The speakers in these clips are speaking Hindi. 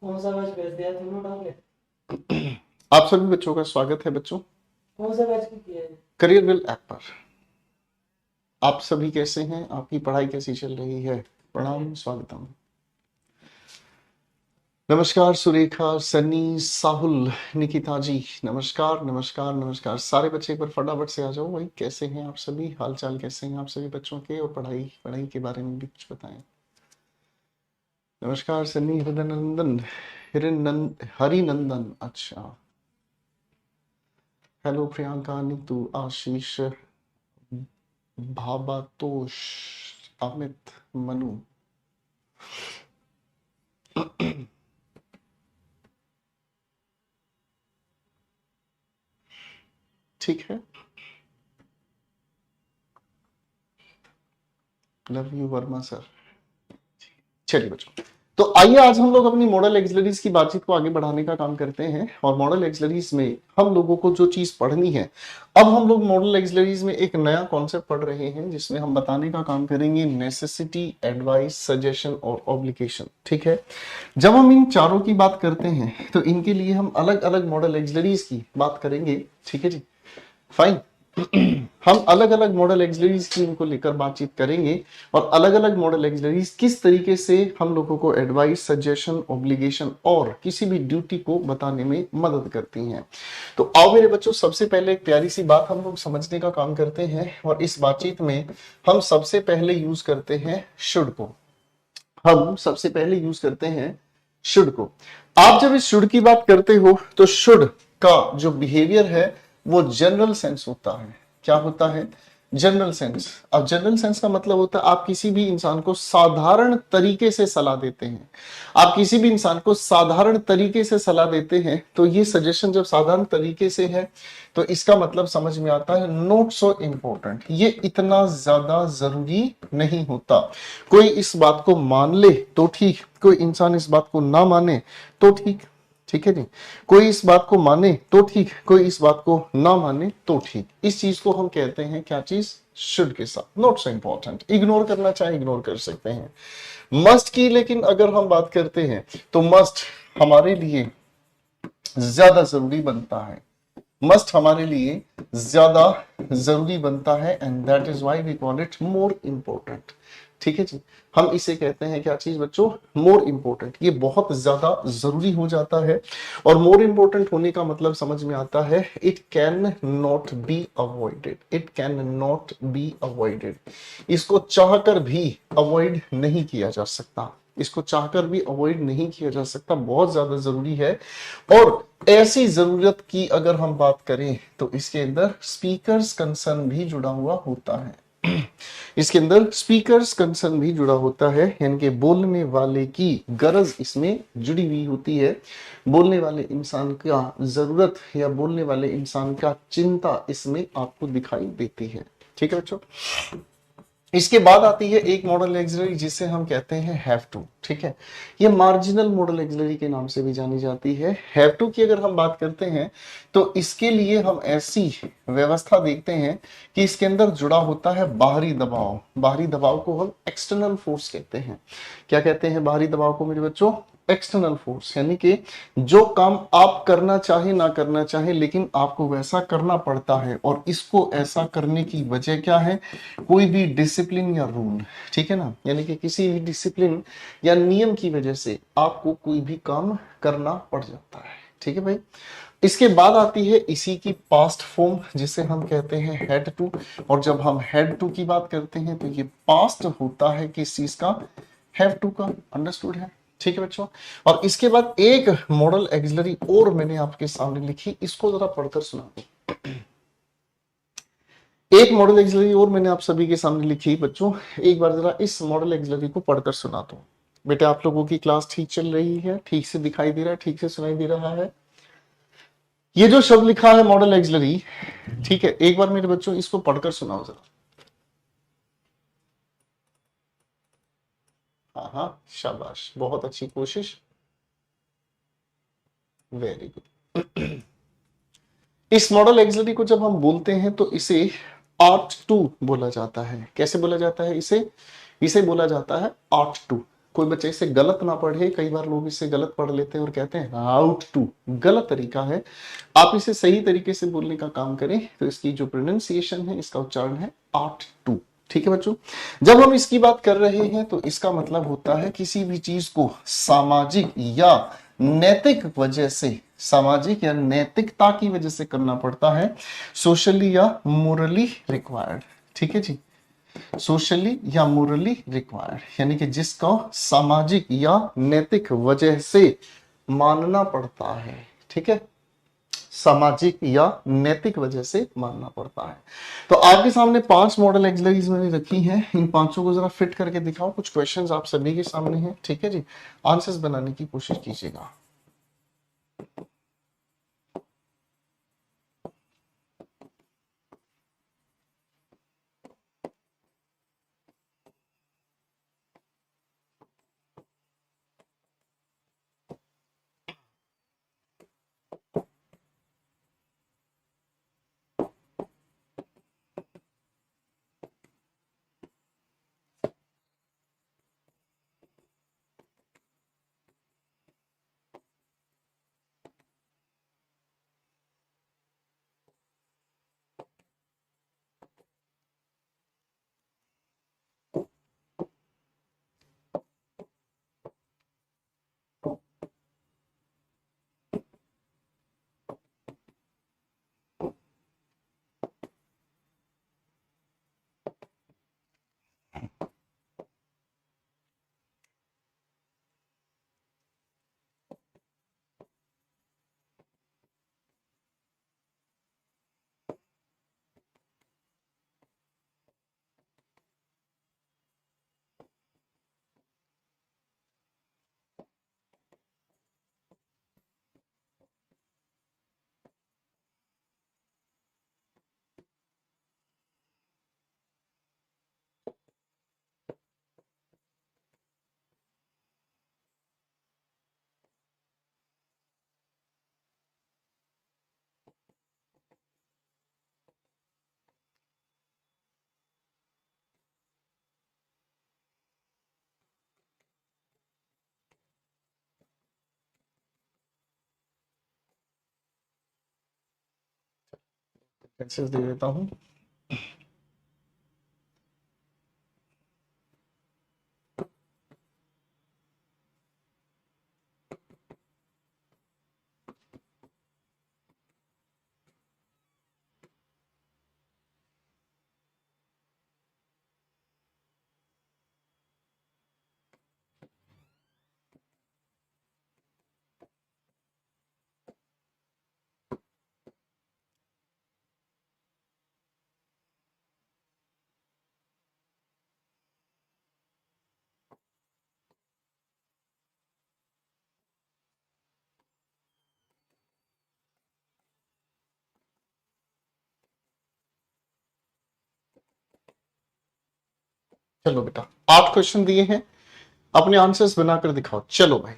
कौन सा बैच भेज दिया तीनों डाल के? आप सभी बच्चों का स्वागत है बच्चों कौन सा बैच किया है? करियर बिल ऐप पर। आप सभी कैसे हैं? आपकी पढ़ाई कैसी चल रही है? प्रणाम, स्वागतम। नमस्कार सुरेखा, सन्नी, साहुल, निकिता जी, नमस्कार नमस्कार नमस्कार। सारे बच्चे एक बार फटाफट से आ जाओ भाई। कैसे हैं आप सभी? हाल चाल कैसे हैं आप सभी बच्चों के? और पढ़ाई पढ़ाई के बारे में भी कुछ बताएं। नमस्कार सन्नी, हृदयनंदन, हरिनंदन, अच्छा। हेलो प्रियंका, नीतू, आशीष, भाबातोष, अमित, मनु। ठीक है, लव यू वर्मा सर। चलिए बच्चों, तो आइए आज हम लोग अपनी मॉडल एक्सिलरीज की बातचीत को आगे बढ़ाने का काम करते हैं। और मॉडल एक्सिलरीज में हम लोगों को जो चीज पढ़नी है, अब हम लोग मॉडल एक्सिलरीज में एक नया कॉन्सेप्ट पढ़ रहे हैं जिसमें हम बताने का काम करेंगे नेसेसिटी, एडवाइस, सजेशन और ऑब्लिगेशन। ठीक है, जब हम इन चारों की बात करते हैं तो इनके लिए हम अलग अलग मॉडल एक्सिलरीज की बात करेंगे। ठीक है जी, फाइन। हम अलग अलग मॉडल एक्सिलरीज की इनको लेकर बातचीत करेंगे और अलग अलग मॉडल एक्सिलरीज किस तरीके से हम लोगों को एडवाइस, सजेशन, ऑब्लिगेशन और किसी भी ड्यूटी को बताने में मदद करती हैं। तो आओ मेरे बच्चों, सबसे पहले एक प्यारी सी बात हम लोग समझने का काम करते हैं और इस बातचीत में हम सबसे पहले यूज करते हैं शुड को। हम सबसे पहले यूज करते हैं शुड को। आप जब इस शुड की बात करते हो तो शुड का जो बिहेवियर है वो जनरल सेंस होता है। क्या होता है? General sense. अब जनरल सेंस का मतलब होता है आप किसी भी इंसान को साधारण तरीके से सलाह देते हैं। आप किसी भी इंसान को साधारण तरीके से सलाह देते हैं तो ये सजेशन जब साधारण तरीके से है तो इसका मतलब समझ में आता है नॉट सो इम्पोर्टेंट, ये इतना ज्यादा जरूरी नहीं होता। कोई इस बात को मान ले तो ठीक, कोई इंसान इस बात को ना माने तो ठीक। ठीक है जी, कोई इस बात को माने तो ठीक, कोई इस बात को ना माने तो ठीक। इस चीज को हम कहते हैं क्या चीज? शुड के साथ। नॉट सो इंपॉर्टेंट, इग्नोर करना चाहे इग्नोर कर सकते हैं। मस्ट की लेकिन अगर हम बात करते हैं तो मस्ट हमारे लिए ज्यादा जरूरी बनता है। मस्ट हमारे लिए ज्यादा जरूरी बनता है and that is why we call it more important. ठीक है जी, हम इसे कहते हैं क्या चीज बच्चों? More important. ये बहुत ज्यादा जरूरी हो जाता है और मोर इंपॉर्टेंट होने का मतलब समझ में आता है it can not be avoided. It can not be avoided, इसको चाहकर भी अवॉइड नहीं किया जा सकता। इसको चाहकर भी अवॉइड नहीं किया जा सकता, बहुत ज्यादा जरूरी है। और ऐसी जरूरत की अगर हम बात करें तो इसके अंदर स्पीकर्स कंसर्न भी जुड़ा हुआ होता है। इसके अंदर स्पीकर्स कंसर्न भी जुड़ा होता है, यानी कि बोलने वाले की गरज इसमें जुड़ी हुई होती है। बोलने वाले इंसान का जरूरत या बोलने वाले इंसान का चिंता इसमें आपको दिखाई देती है। ठीक है बच्चों, इसके बाद आती है एक मॉडल एक्सिलरी जिसे हम कहते हैं हैव टू। ठीक है, ये मार्जिनल मॉडल एक्सिलरी के नाम से भी जानी जाती है। हैव टू की अगर हम बात करते हैं तो इसके लिए हम ऐसी व्यवस्था देखते हैं कि इसके अंदर जुड़ा होता है बाहरी दबाव। बाहरी दबाव को हम एक्सटर्नल फोर्स कहते हैं। क्या कहते हैं बाहरी दबाव को मेरे बच्चों? External force. यानी कि जो काम आप करना चाहे ना करना चाहे लेकिन आपको वैसा करना पड़ता है और इसको ऐसा करने की वजह क्या है? कोई भी डिसिप्लिन या रूल। ठीक है ना, यानी कि किसी भी डिसिप्लिन या नियम की वजह से आपको कोई भी काम करना पड़ जाता है। ठीक है भाई, इसके बाद आती है इसी की पास्ट फॉर्म जिसे हम कहते हैं हेड टू। और जब हम हेड टू की बात करते हैं तो ये पास्ट होता है किस चीज का? हैव टू का। अंडरस्टूड है? ठीक है बच्चों, और इसके बाद एक मॉडल एक्सिलरी और मैंने आपके सामने लिखी, इसको जरा पढ़कर सुना दो। एक मॉडल एक्सिलरी और मैंने आप सभी के सामने लिखी बच्चों, एक बार जरा इस मॉडल एक्सिलरी को पढ़कर सुना दो। बेटा आप लोगों की क्लास ठीक चल रही है? ठीक से दिखाई दे रहा है? ठीक से सुनाई दे रहा है? ये जो शब्द लिखा है मॉडल एक्सिलरी, ठीक है, एक बार मेरे बच्चों इसको पढ़कर सुनाओ जरा। हाँ हाँ, शाबाश, बहुत अच्छी कोशिश, वेरी गुड। इस मॉडल एक्सिलरी को जब हम बोलते हैं तो इसे आर्ट टू बोला जाता है। कैसे बोला जाता है इसे? इसे बोला जाता है आर्ट टू। कोई बच्चे इसे गलत ना पढ़े, कई बार लोग इसे गलत पढ़ लेते हैं और कहते हैं आउट टू, गलत तरीका है। आप इसे सही तरीके से बोलने का काम करें तो इसकी जो प्रोनाउंसिएशन है, इसका उच्चारण है आउट टू। ठीक है बच्चों, जब हम इसकी बात कर रहे हैं तो इसका मतलब होता है किसी भी चीज को सामाजिक या नैतिक वजह से, सामाजिक या नैतिकता की वजह से करना पड़ता है, सोशली या मोरली रिक्वायर्ड। ठीक है जी, सोशली या मोरली रिक्वायर्ड, यानी कि जिसको सामाजिक या नैतिक वजह से मानना पड़ता है। ठीक है, सामाजिक या नैतिक वजह से मानना पड़ता है। तो आपके सामने 5 मॉडल एक्सिलरीज मैंने रखी हैं, इन पांचों को जरा फिट करके दिखाओ। कुछ क्वेश्चंस आप सभी के सामने हैं, ठीक है जी, आंसर्स बनाने की कोशिश कीजिएगा। आंसर्स दे देता हूं। चलो बेटा, 8 क्वेश्चन दिए हैं, अपने आंसर्स बनाकर दिखाओ। चलो भाई,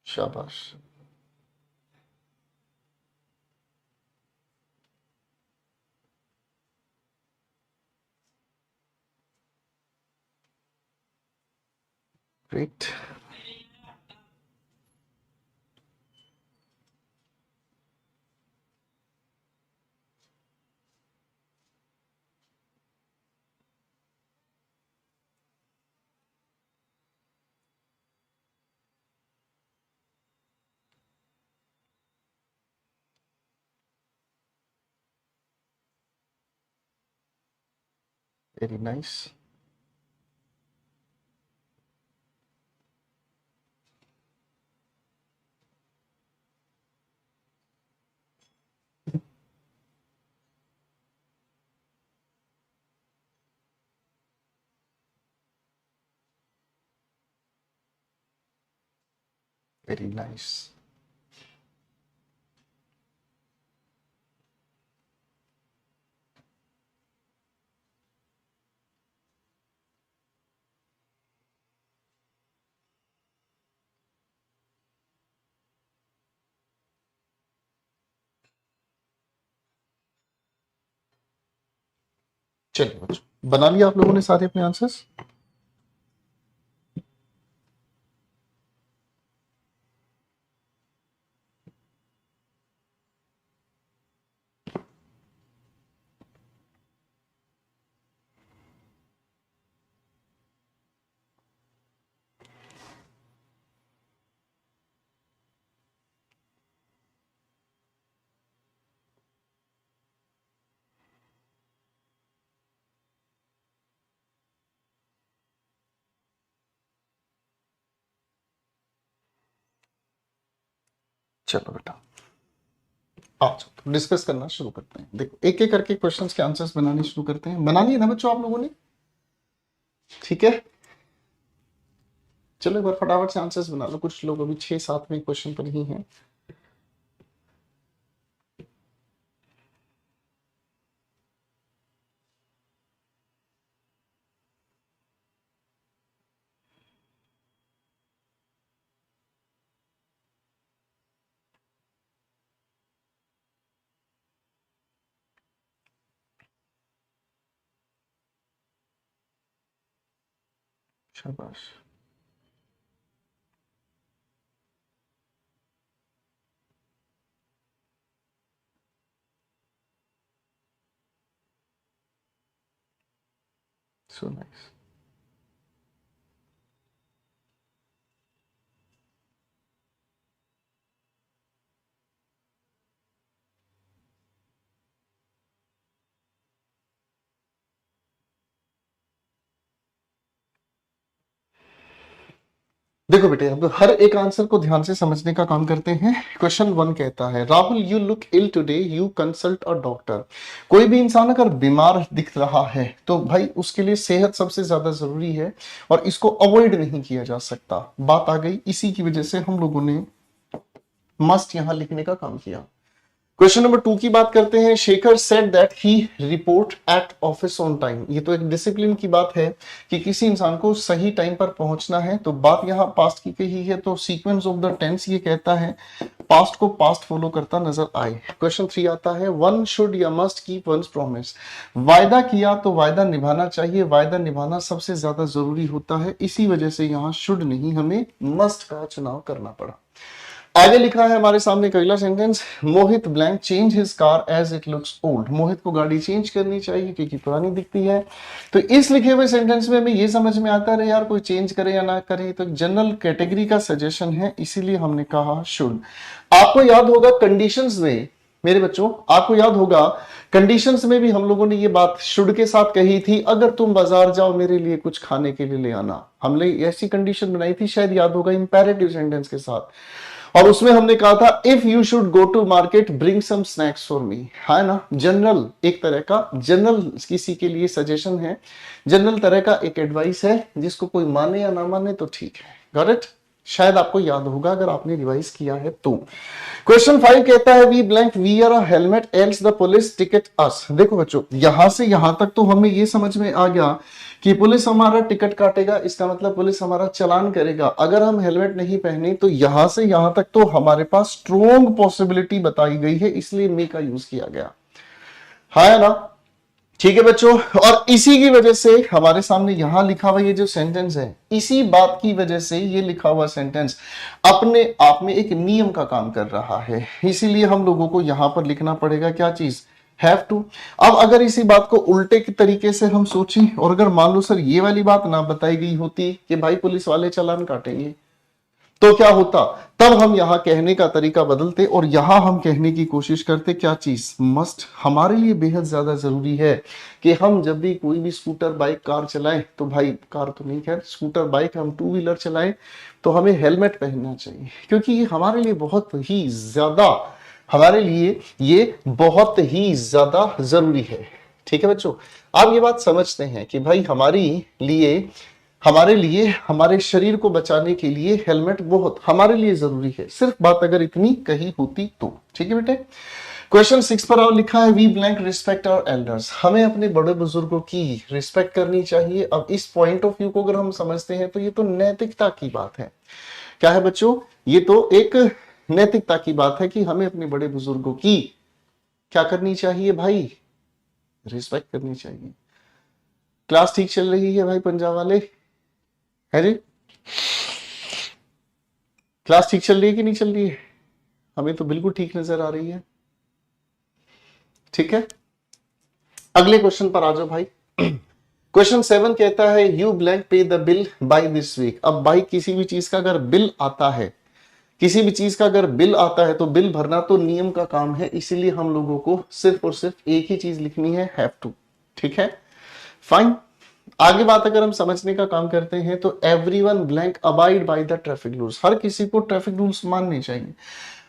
शाबाश। Great. Very nice. Very nice. चलिए बच्चों, बना लिया आप लोगों ने सारे अपने आंसर्स? चलो बेटा, अच्छा तो डिस्कस करना शुरू करते हैं। देखो एक एक करके क्वेश्चंस के आंसर्स बनाने शुरू करते हैं। बना लिए ना बच्चों आप लोगों ने? ठीक है, चलो एक बार फटाफट से आंसर्स बना लो। कुछ लोग अभी 6-7 में क्वेश्चन पर ही हैं। शाबाश। So nice. देखो बेटे, अब हर एक आंसर को ध्यान से समझने का काम करते हैं। क्वेश्चन 1 कहता है, Rahul you look ill today, you consult a doctor. कोई भी इंसान अगर बीमार दिख रहा है तो भाई उसके लिए सेहत सबसे ज्यादा जरूरी है और इसको अवॉइड नहीं किया जा सकता। बात आ गई, इसी की वजह से हम लोगों ने मस्ट यहां लिखने का काम किया। क्वेश्चन नंबर 2 की बात करते हैं। Shekhar said that he report at office on time. ये तो एक डिसिप्लिन की बात है कि किसी इंसान को सही टाइम पर पहुंचना है। तो बात यहां पास्ट की कही है, तो सीक्वेंस ऑफ द टेंस ये कहता है पास्ट को पास्ट फॉलो करता नजर आए। क्वेश्चन 3 आता है, वन शुड या मस्ट कीप वंस प्रॉमिस। वायदा किया तो वायदा निभाना चाहिए, वायदा निभाना सबसे ज्यादा जरूरी होता है। इसी वजह से यहाँ शुड नहीं, हमें मस्ट का चुनाव करना पड़ा। आगे लिखा है हमारे सामने अगला sentence, Mohit blank change his car as it looks old. Mohit को गाड़ी चेंज करनी चाहिए क्योंकि पुरानी दिखती है। तो इस लिखे हुए सेंटेंस में हमें ये समझ में आता है यार कोई चेंज करे या ना करे, तो जनरल कैटेगरी का सजेशन है, इसीलिए हमने कहा शुड। आपको याद होगा कंडीशंस में, मेरे बच्चों आपको याद होगा कंडीशंस में भी हम लोगों ने ये बात शुड के साथ कही थी, अगर तुम बाजार जाओ मेरे लिए कुछ खाने के लिए ले आना। हमने ऐसी कंडीशन बनाई थी, शायद याद होगा, इंपेरेटिव सेंटेंस के साथ। और उसमें हमने कहा था if you should go to market bring some snacks for me, है ना। जनरल एक तरह का, जनरल किसी के लिए सजेशन है, जनरल तरह का एक एडवाइस है, जिसको कोई माने या ना माने तो ठीक है। Got it? शायद आपको याद होगा अगर आपने रिवाइज किया है तो। क्वेश्चन 5 कहता है we blank wear a helmet else the police ticket us. देखो बच्चों, यहां से यहां तक तो हमें ये समझ में आ गया कि पुलिस हमारा टिकट काटेगा, इसका मतलब पुलिस हमारा चालान करेगा अगर हम हेलमेट नहीं पहने। तो यहां से यहां तक तो हमारे पास स्ट्रोंग पॉसिबिलिटी बताई गई है, इसलिए मे का यूज किया गया, है ना। ठीक है बच्चों, और इसी की वजह से हमारे सामने यहां लिखा हुआ ये जो सेंटेंस है, इसी बात की वजह से ये लिखा हुआ सेंटेंस अपने आप में एक नियम का काम कर रहा है। इसीलिए हम लोगों को यहां पर लिखना पड़ेगा क्या चीज, हैव टू। अब अगर इसी बात को उल्टे के तरीके से हम सोचें, और अगर मान लो सर ये वाली बात ना बताई गई होती कि भाई पुलिस वाले चालान काटेंगे, तो क्या होता? तब तब हम यहाँ कहने का तरीका बदलते और यहाँ हम कहने की कोशिश करते क्या चीज मस्ट हमारे लिए बेहद ज्यादा जरूरी है कि हम जब भी कोई भी स्कूटर बाइक कार चलाएं, तो भाई कार तो नहीं, खैर स्कूटर बाइक हम टू व्हीलर चलाएं तो हमें हेलमेट पहनना चाहिए, क्योंकि ये हमारे लिए बहुत ही ज्यादा, हमारे लिए ये बहुत ही ज्यादा जरूरी है। ठीक है बच्चों, आप ये बात समझते हैं कि भाई हमारे लिए हमारे शरीर को बचाने के लिए हेलमेट बहुत हमारे लिए जरूरी है, सिर्फ बात अगर इतनी कही होती तो। ठीक है बेटे, क्वेश्चन 6 पर और लिखा है we blank respect our elders, हमें अपने बड़े बुजुर्गों की रिस्पेक्ट करनी चाहिए। अब इस पॉइंट ऑफ व्यू को अगर हम समझते हैं तो ये तो नैतिकता की बात है। क्या है बच्चों, ये तो एक नैतिकता की बात है कि हमें अपने बड़े बुजुर्गों की क्या करनी चाहिए भाई, रिस्पेक्ट करनी चाहिए। क्लास ठीक चल रही है भाई पंजाब वाले, है जी? क्लास ठीक चल रही है कि नहीं चल रही है? हमें तो बिल्कुल ठीक नजर आ रही है। ठीक है, अगले क्वेश्चन पर आ जाओ भाई। क्वेश्चन 7 कहता है you blank pay the bill by this week. अब भाई किसी भी चीज का अगर बिल आता है, किसी भी चीज का अगर बिल आता है तो बिल भरना तो नियम का काम है, इसीलिए हम लोगों को सिर्फ और सिर्फ एक ही चीज लिखनी है, हैव टू। ठीक है, फाइन। आगे बात अगर हम समझने का काम करते हैं तो everyone blank abide by the traffic rules, हर किसी को ट्रैफिक रूल्स मानने चाहिए,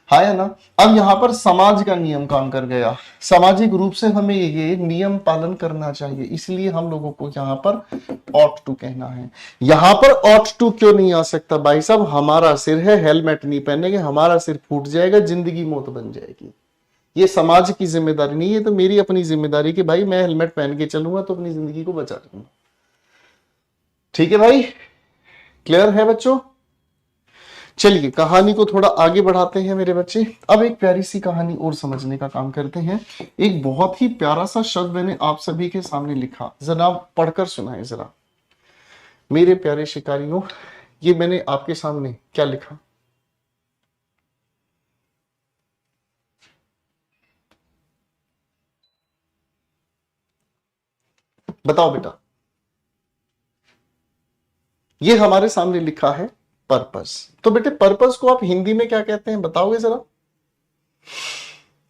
है ना। अब यहां पर समाज का नियम काम कर गया, सामाजिक रूप से हमें ये नियम पालन करना चाहिए, इसलिए हम लोगों को यहां पर ऑट टू कहना है। यहां पर ऑट टू क्यों नहीं आ सकता भाई साहब, हमारा सिर है, हेलमेट नहीं पहनेंगे हमारा सिर फूट जाएगा, जिंदगी मौत बन जाएगी। ये समाज की जिम्मेदारी नहीं, ये तो मेरी अपनी जिम्मेदारी कि भाई मैं हेलमेट पहन के चलूंगा तो अपनी जिंदगी को बचा लूंगा। ठीक है भाई, क्लियर है बच्चों? चलिए कहानी को थोड़ा आगे बढ़ाते हैं मेरे बच्चे। अब एक प्यारी सी कहानी और समझने का काम करते हैं। एक बहुत ही प्यारा सा शब्द मैंने आप सभी के सामने लिखा, जरा पढ़कर सुनाए जरा मेरे प्यारे शिकारियों। ये मैंने आपके सामने क्या लिखा, बताओ बेटा। ये हमारे सामने लिखा है पर्पस। तो बेटे पर्पस को आप हिंदी में क्या कहते हैं बताओगे जरा,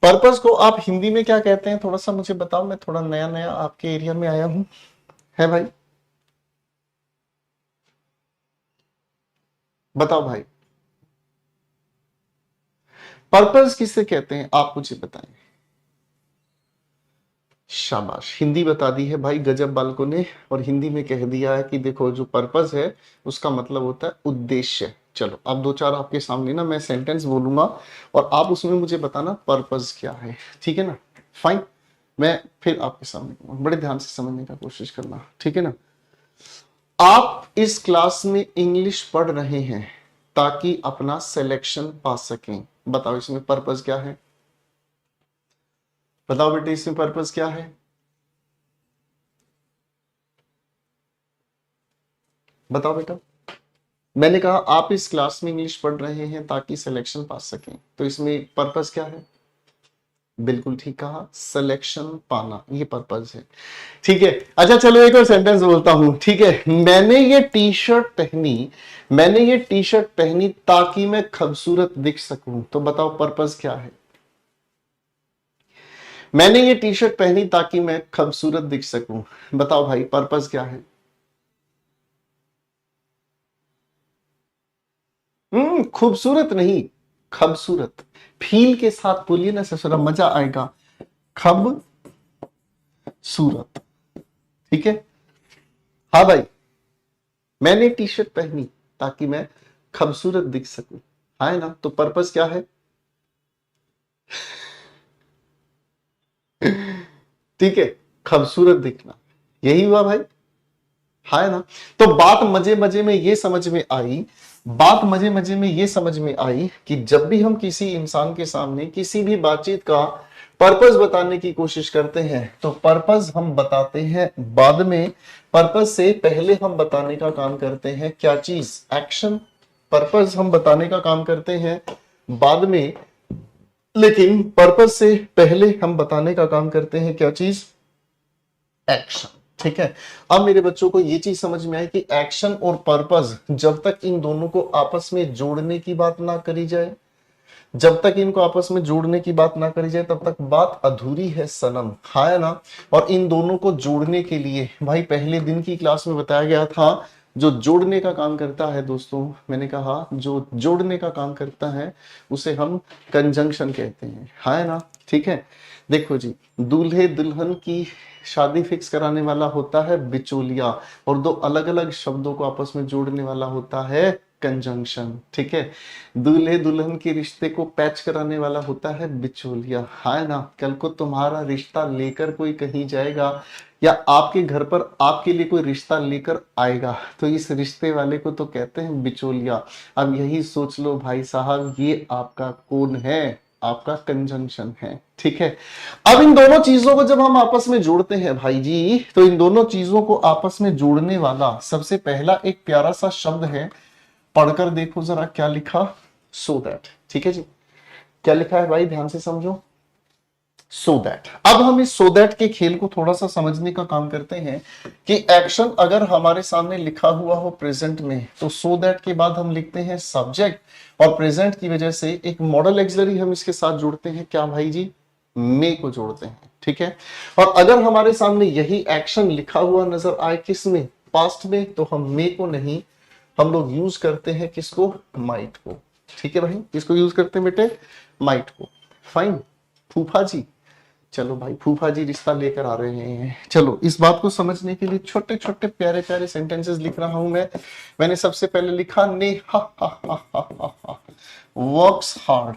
पर्पस को आप हिंदी में क्या कहते हैं थोड़ा सा मुझे बताओ, मैं थोड़ा नया नया आपके एरिया में आया हूं, है भाई, बताओ भाई पर्पस किसे कहते हैं आप मुझे बताएं। शाबाश, हिंदी बता दी है भाई गजब बालकों ने, और हिंदी में कह दिया है कि देखो जो पर्पस है उसका मतलब होता है उद्देश्य। चलो अब दो चार आपके सामने ना मैं सेंटेंस बोलूंगा और आप उसमें मुझे बताना पर्पस क्या है, ठीक है ना। फाइन, मैं फिर आपके सामने बड़े ध्यान से समझने का कोशिश करना, ठीक है ना। आप इस क्लास में इंग्लिश पढ़ रहे हैं ताकि अपना सिलेक्शन पा सकें, बताओ इसमें पर्पस क्या है, बताओ बेटे इसमें पर्पस क्या है, बताओ बेटा। मैंने कहा आप इस क्लास में इंग्लिश पढ़ रहे हैं ताकि सिलेक्शन पा सकें, तो इसमें पर्पस क्या है, बिल्कुल ठीक कहा, सिलेक्शन पाना, ये पर्पस है, ठीक है। अच्छा चलो एक और सेंटेंस बोलता हूं, ठीक है। मैंने ये टी शर्ट पहनी ताकि मैं खूबसूरत दिख सकूं, तो बताओ पर्पस क्या है। मैंने ये टी शर्ट पहनी ताकि मैं खूबसूरत दिख सकूं, बताओ भाई पर्पस क्या है। खूबसूरत नहीं, खूबसूरत, फील के साथ बोलिए ना ससुरा, मजा आएगा, खब सूरत, ठीक है। हाँ भाई, मैंने टी शर्ट पहनी ताकि मैं खूबसूरत दिख सकूं, है ना, तो पर्पस क्या है। ठीक है, खूबसूरत दिखना, यही हुआ भाई, है ना। तो बात मजे मजे में ये समझ में आई, बात मजे मजे में ये समझ में आई कि जब भी हम किसी इंसान के सामने किसी भी बातचीत का पर्पस बताने की कोशिश करते हैं तो पर्पस हम बताते हैं बाद में, पर्पस से पहले हम बताने का काम करते हैं क्या चीज, एक्शन। पर्पस हम बताने का काम करते हैं बाद में, लेकिन पर्पस से पहले हम बताने का काम करते हैं क्या चीज, एक्शन। ठीक है। अब मेरे बच्चों को ये चीज समझ में आई कि एक्शन और पर्पस, जब तक इन दोनों को आपस में जोड़ने की बात ना करी जाए, जब तक इनको आपस में जोड़ने की बात ना करी जाए, तब तक बात अधूरी है सनम, है ना। और इन दोनों को जोड़ने के लिए भाई पहले दिन की क्लास में बताया गया था, जो जोड़ने का काम करता है दोस्तों, मैंने कहा जो जोड़ने का काम करता है उसे हम कंजंक्शन कहते हैं, है ना। ठीक है, देखो जी, दूल्हे दुल्हन की शादी फिक्स कराने वाला होता है बिचौलिया, और दो अलग अलग शब्दों को आपस में जोड़ने वाला होता है कंजंक्शन। ठीक है, दूल्हे दुल्हन के रिश्ते को पैच कराने वाला होता है बिचौलिया, है ना। कल को तुम्हारा रिश्ता लेकर कोई कहीं जाएगा, या आपके घर पर आपके लिए कोई रिश्ता लेकर आएगा, तो इस रिश्ते वाले को तो कहते हैं बिचौलिया। अब यही सोच लो भाई साहब, ये आपका कौन है, आपका कंजंक्शन है। ठीक है, अब इन दोनों चीजों को जब हम आपस में जोड़ते हैं भाई जी, तो इन दोनों चीजों को आपस में जोड़ने वाला सबसे पहला एक प्यारा सा शब्द है, पढ़कर देखो जरा क्या लिखा, सो दैट। ठीक है जी, क्या लिखा है भाई, ध्यान से समझो, सो दैट। अब हम इस सो दैट के खेल को थोड़ा सा समझने का काम करते हैं कि एक्शन अगर हमारे सामने लिखा हुआ हो प्रेजेंट में, तो सो दैट के बाद हम लिखते हैं सब्जेक्ट, और प्रेजेंट की वजह से एक मॉडल एक्सिलरी हम इसके साथ जोड़ते हैं, क्या भाई जी, मे को जोड़ते हैं। ठीक है, और अगर हमारे सामने यही एक्शन लिखा हुआ नजर आए किस में, पास्ट में, तो हम मे को नहीं, हम लोग यूज करते हैं किसको, माइट को। ठीक है भाई, किसको यूज करते हैं बेटे, माइट को। फाइन, फूफा जी, चलो भाई फूफा जी रिश्ता लेकर आ रहे हैं। चलो इस बात को समझने के लिए छोटे छोटे प्यारे प्यारे सेंटेंसेस लिख रहा हूं मैं। मैंने सबसे पहले लिखा नेहा वर्क्स हार्ड।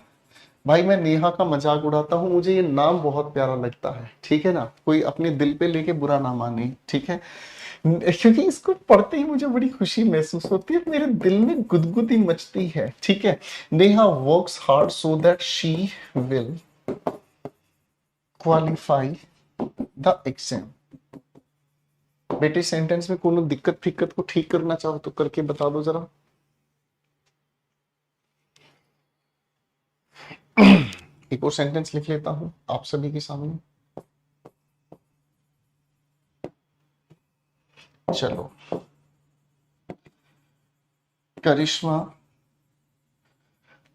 भाई मैं नेहा का मजाक उड़ाता हूँ, मुझे ये नाम बहुत प्यारा लगता है, ठीक है ना, कोई अपने दिल पे लेके बुरा ना माने, ठीक है, क्योंकि इसको पढ़ते ही मुझे बड़ी खुशी महसूस होती है, मेरे दिल में गुदगुदी मचती है। ठीक है, Neha works hard so that she will qualify the exam. बेटे सेंटेंस में कोनो दिक्कत फिक्कत को ठीक करना चाहो तो करके बता दो जरा। एक और सेंटेंस लिख लेता हूं आप सभी के सामने। चलो, करिश्मा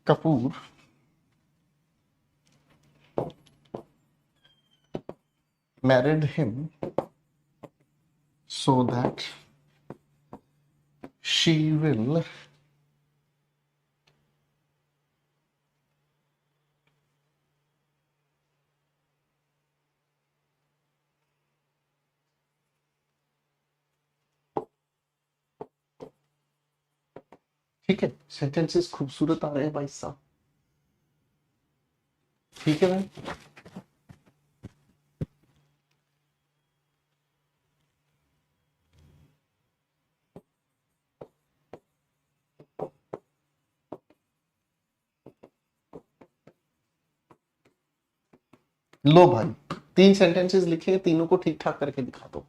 Kapoor married him so that she will ठीक है, सेंटेंसेस खूबसूरत आ रहे हैं भाई साहब। ठीक है भाई, लो भाई, 3 सेंटेंसेस लिखे हैं, तीनों को ठीक ठाक करके दिखा दो।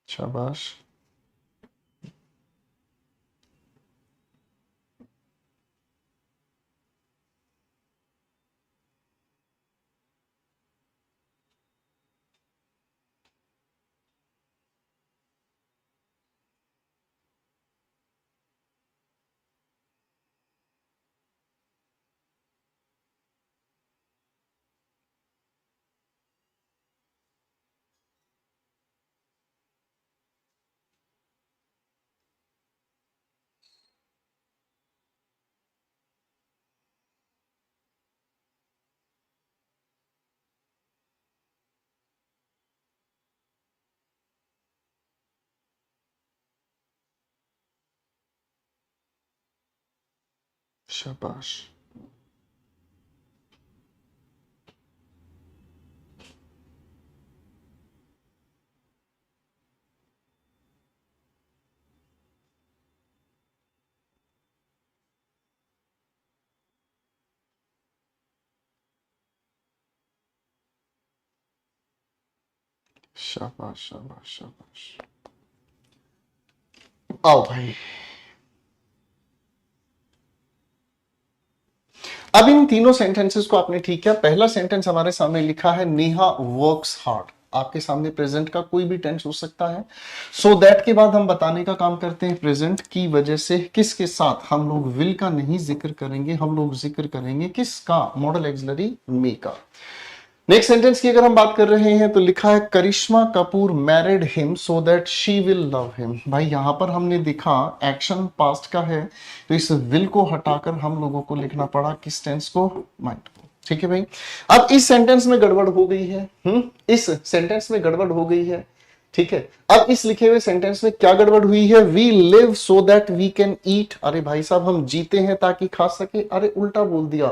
शाबाश, शाबाश। शाबाश शाबाश शाबाश। आओ भाई, अब इन तीनों सेंटेंसेस को आपने ठीक किया। पहला सेंटेंस हमारे सामने लिखा है नेहा वर्क्स हार्ड। आपके सामने प्रेजेंट का कोई भी टेंस हो सकता है। सो दैट के बाद हम बताने का काम करते हैं प्रेजेंट की वजह से किसके साथ। हम लोग विल का नहीं जिक्र करेंगे, हम लोग जिक्र करेंगे किसका, मॉडल एक्सिलरी मे का। नेक्स्ट सेंटेंस की अगर हम बात कर रहे हैं तो लिखा है Karishma Kapoor married him so that she will love him. भाई यहां पर हमने देखा एक्शन पास्ट का है, तो इस विल को हटाकर हम लोगों को लिखना पड़ा किस टेंस को, माइंड को। ठीक है भाई, अब इस सेंटेंस में गड़बड़ हो गई है। इस सेंटेंस में गड़बड़ हो गई है। ठीक है, अब इस लिखे हुए सेंटेंस में क्या गड़बड़ हुई है, we live so that we can eat. अरे भाई साहब, हम जीते हैं ताकि खा सके। अरे उल्टा बोल दिया,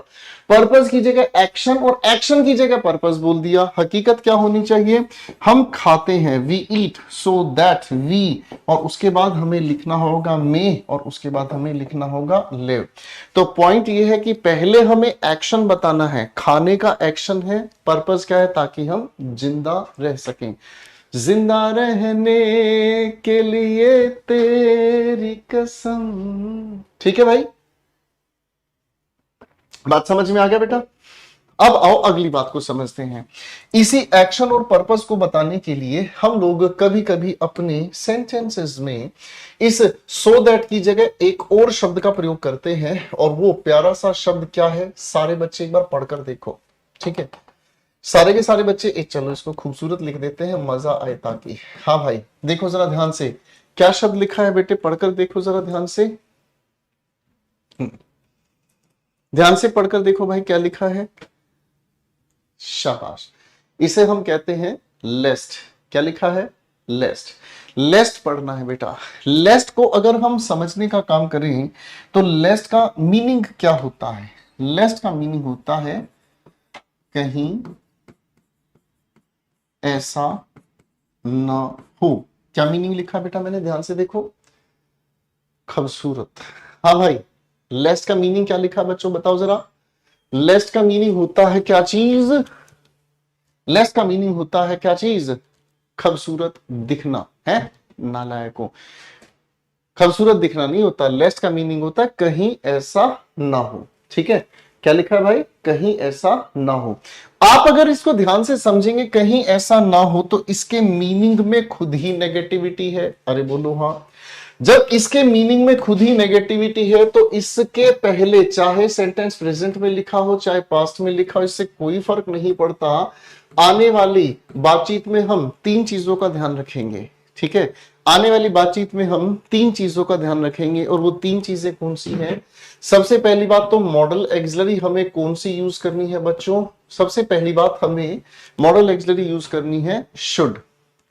पर्पस की जगह एक्शन और एक्शन की जगह पर्पस बोल दिया। हकीकत क्या होनी चाहिए, हम खाते हैं, we eat so that we, और उसके बाद हमें लिखना होगा मे, और उसके बाद हमें लिखना होगा लिव। तो पॉइंट ये है कि पहले हमें एक्शन बताना है, खाने का एक्शन है, पर्पस क्या है, ताकि हम जिंदा रह सकें। जिंदा रहने के लिए तेरी कसम। ठीक है भाई, बात समझ में आ गया बेटा। अब आओ अगली बात को समझते हैं। इसी एक्शन और पर्पस को बताने के लिए हम लोग कभी कभी अपने सेंटेंसेस में इस सो दैट की जगह एक और शब्द का प्रयोग करते हैं, और वो प्यारा सा शब्द क्या है, सारे बच्चे एक बार पढ़कर देखो। ठीक है, सारे के सारे बच्चे एक, चलो इसको खूबसूरत लिख देते हैं, मजा आए ताकि। हाँ भाई देखो जरा ध्यान से, क्या शब्द लिखा है बेटे, पढ़कर देखो जरा ध्यान से। ध्यान से पढ़कर देखो भाई क्या लिखा है। शाबाश, इसे हम कहते हैं लेस्ट। क्या लिखा है, लेस्ट। लेस्ट पढ़ना है बेटा। लेस्ट को अगर हम समझने का काम करें तो लेस्ट का मीनिंग क्या होता है, लेस्ट का मीनिंग होता है कहीं ऐसा ना हो। क्या मीनिंग लिखा बेटा मैंने, ध्यान से देखो, खूबसूरत। हाँ भाई, लेस्ट का मीनिंग क्या लिखा बच्चों, बताओ जरा। लेस्ट का मीनिंग होता है क्या चीज, लेस्ट का मीनिंग होता है क्या चीज, खूबसूरत दिखना है। नालायकों, खूबसूरत दिखना नहीं होता, लेस्ट का मीनिंग होता है कहीं ऐसा ना हो। ठीक है, क्या लिखा है भाई, कहीं ऐसा ना हो। आप अगर इसको ध्यान से समझेंगे, कहीं ऐसा ना हो, तो इसके मीनिंग में खुद ही नेगेटिविटी है। अरे बोलो हाँ। जब इसके मीनिंग में खुद ही नेगेटिविटी है तो इसके पहले चाहे सेंटेंस प्रेजेंट में लिखा हो चाहे पास्ट में लिखा हो, इससे कोई फर्क नहीं पड़ता। आने वाली बातचीत में हम तीन चीजों का ध्यान रखेंगे। ठीक है, आने वाली बातचीत में हम तीन चीजों का ध्यान रखेंगे, और वो तीन चीजें कौन सी हैं। सबसे पहली बात तो मॉडल एक्सिलरी हमें कौन सी यूज करनी है बच्चों, सबसे पहली बात हमें मॉडल एक्सिलरी यूज करनी है शुड।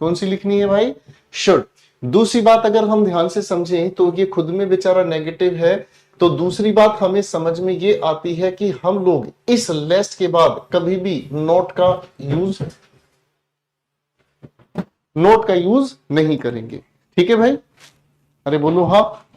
कौन सी लिखनी है भाई, शुड। दूसरी बात अगर हम ध्यान से समझें तो ये खुद में बेचारा नेगेटिव है, तो दूसरी बात हमें समझ में ये आती है कि हम लोग इस लेस्ट के बाद कभी भी नोट का यूज नहीं करेंगे। ठीक है भाई, अरे बोलो हाँ।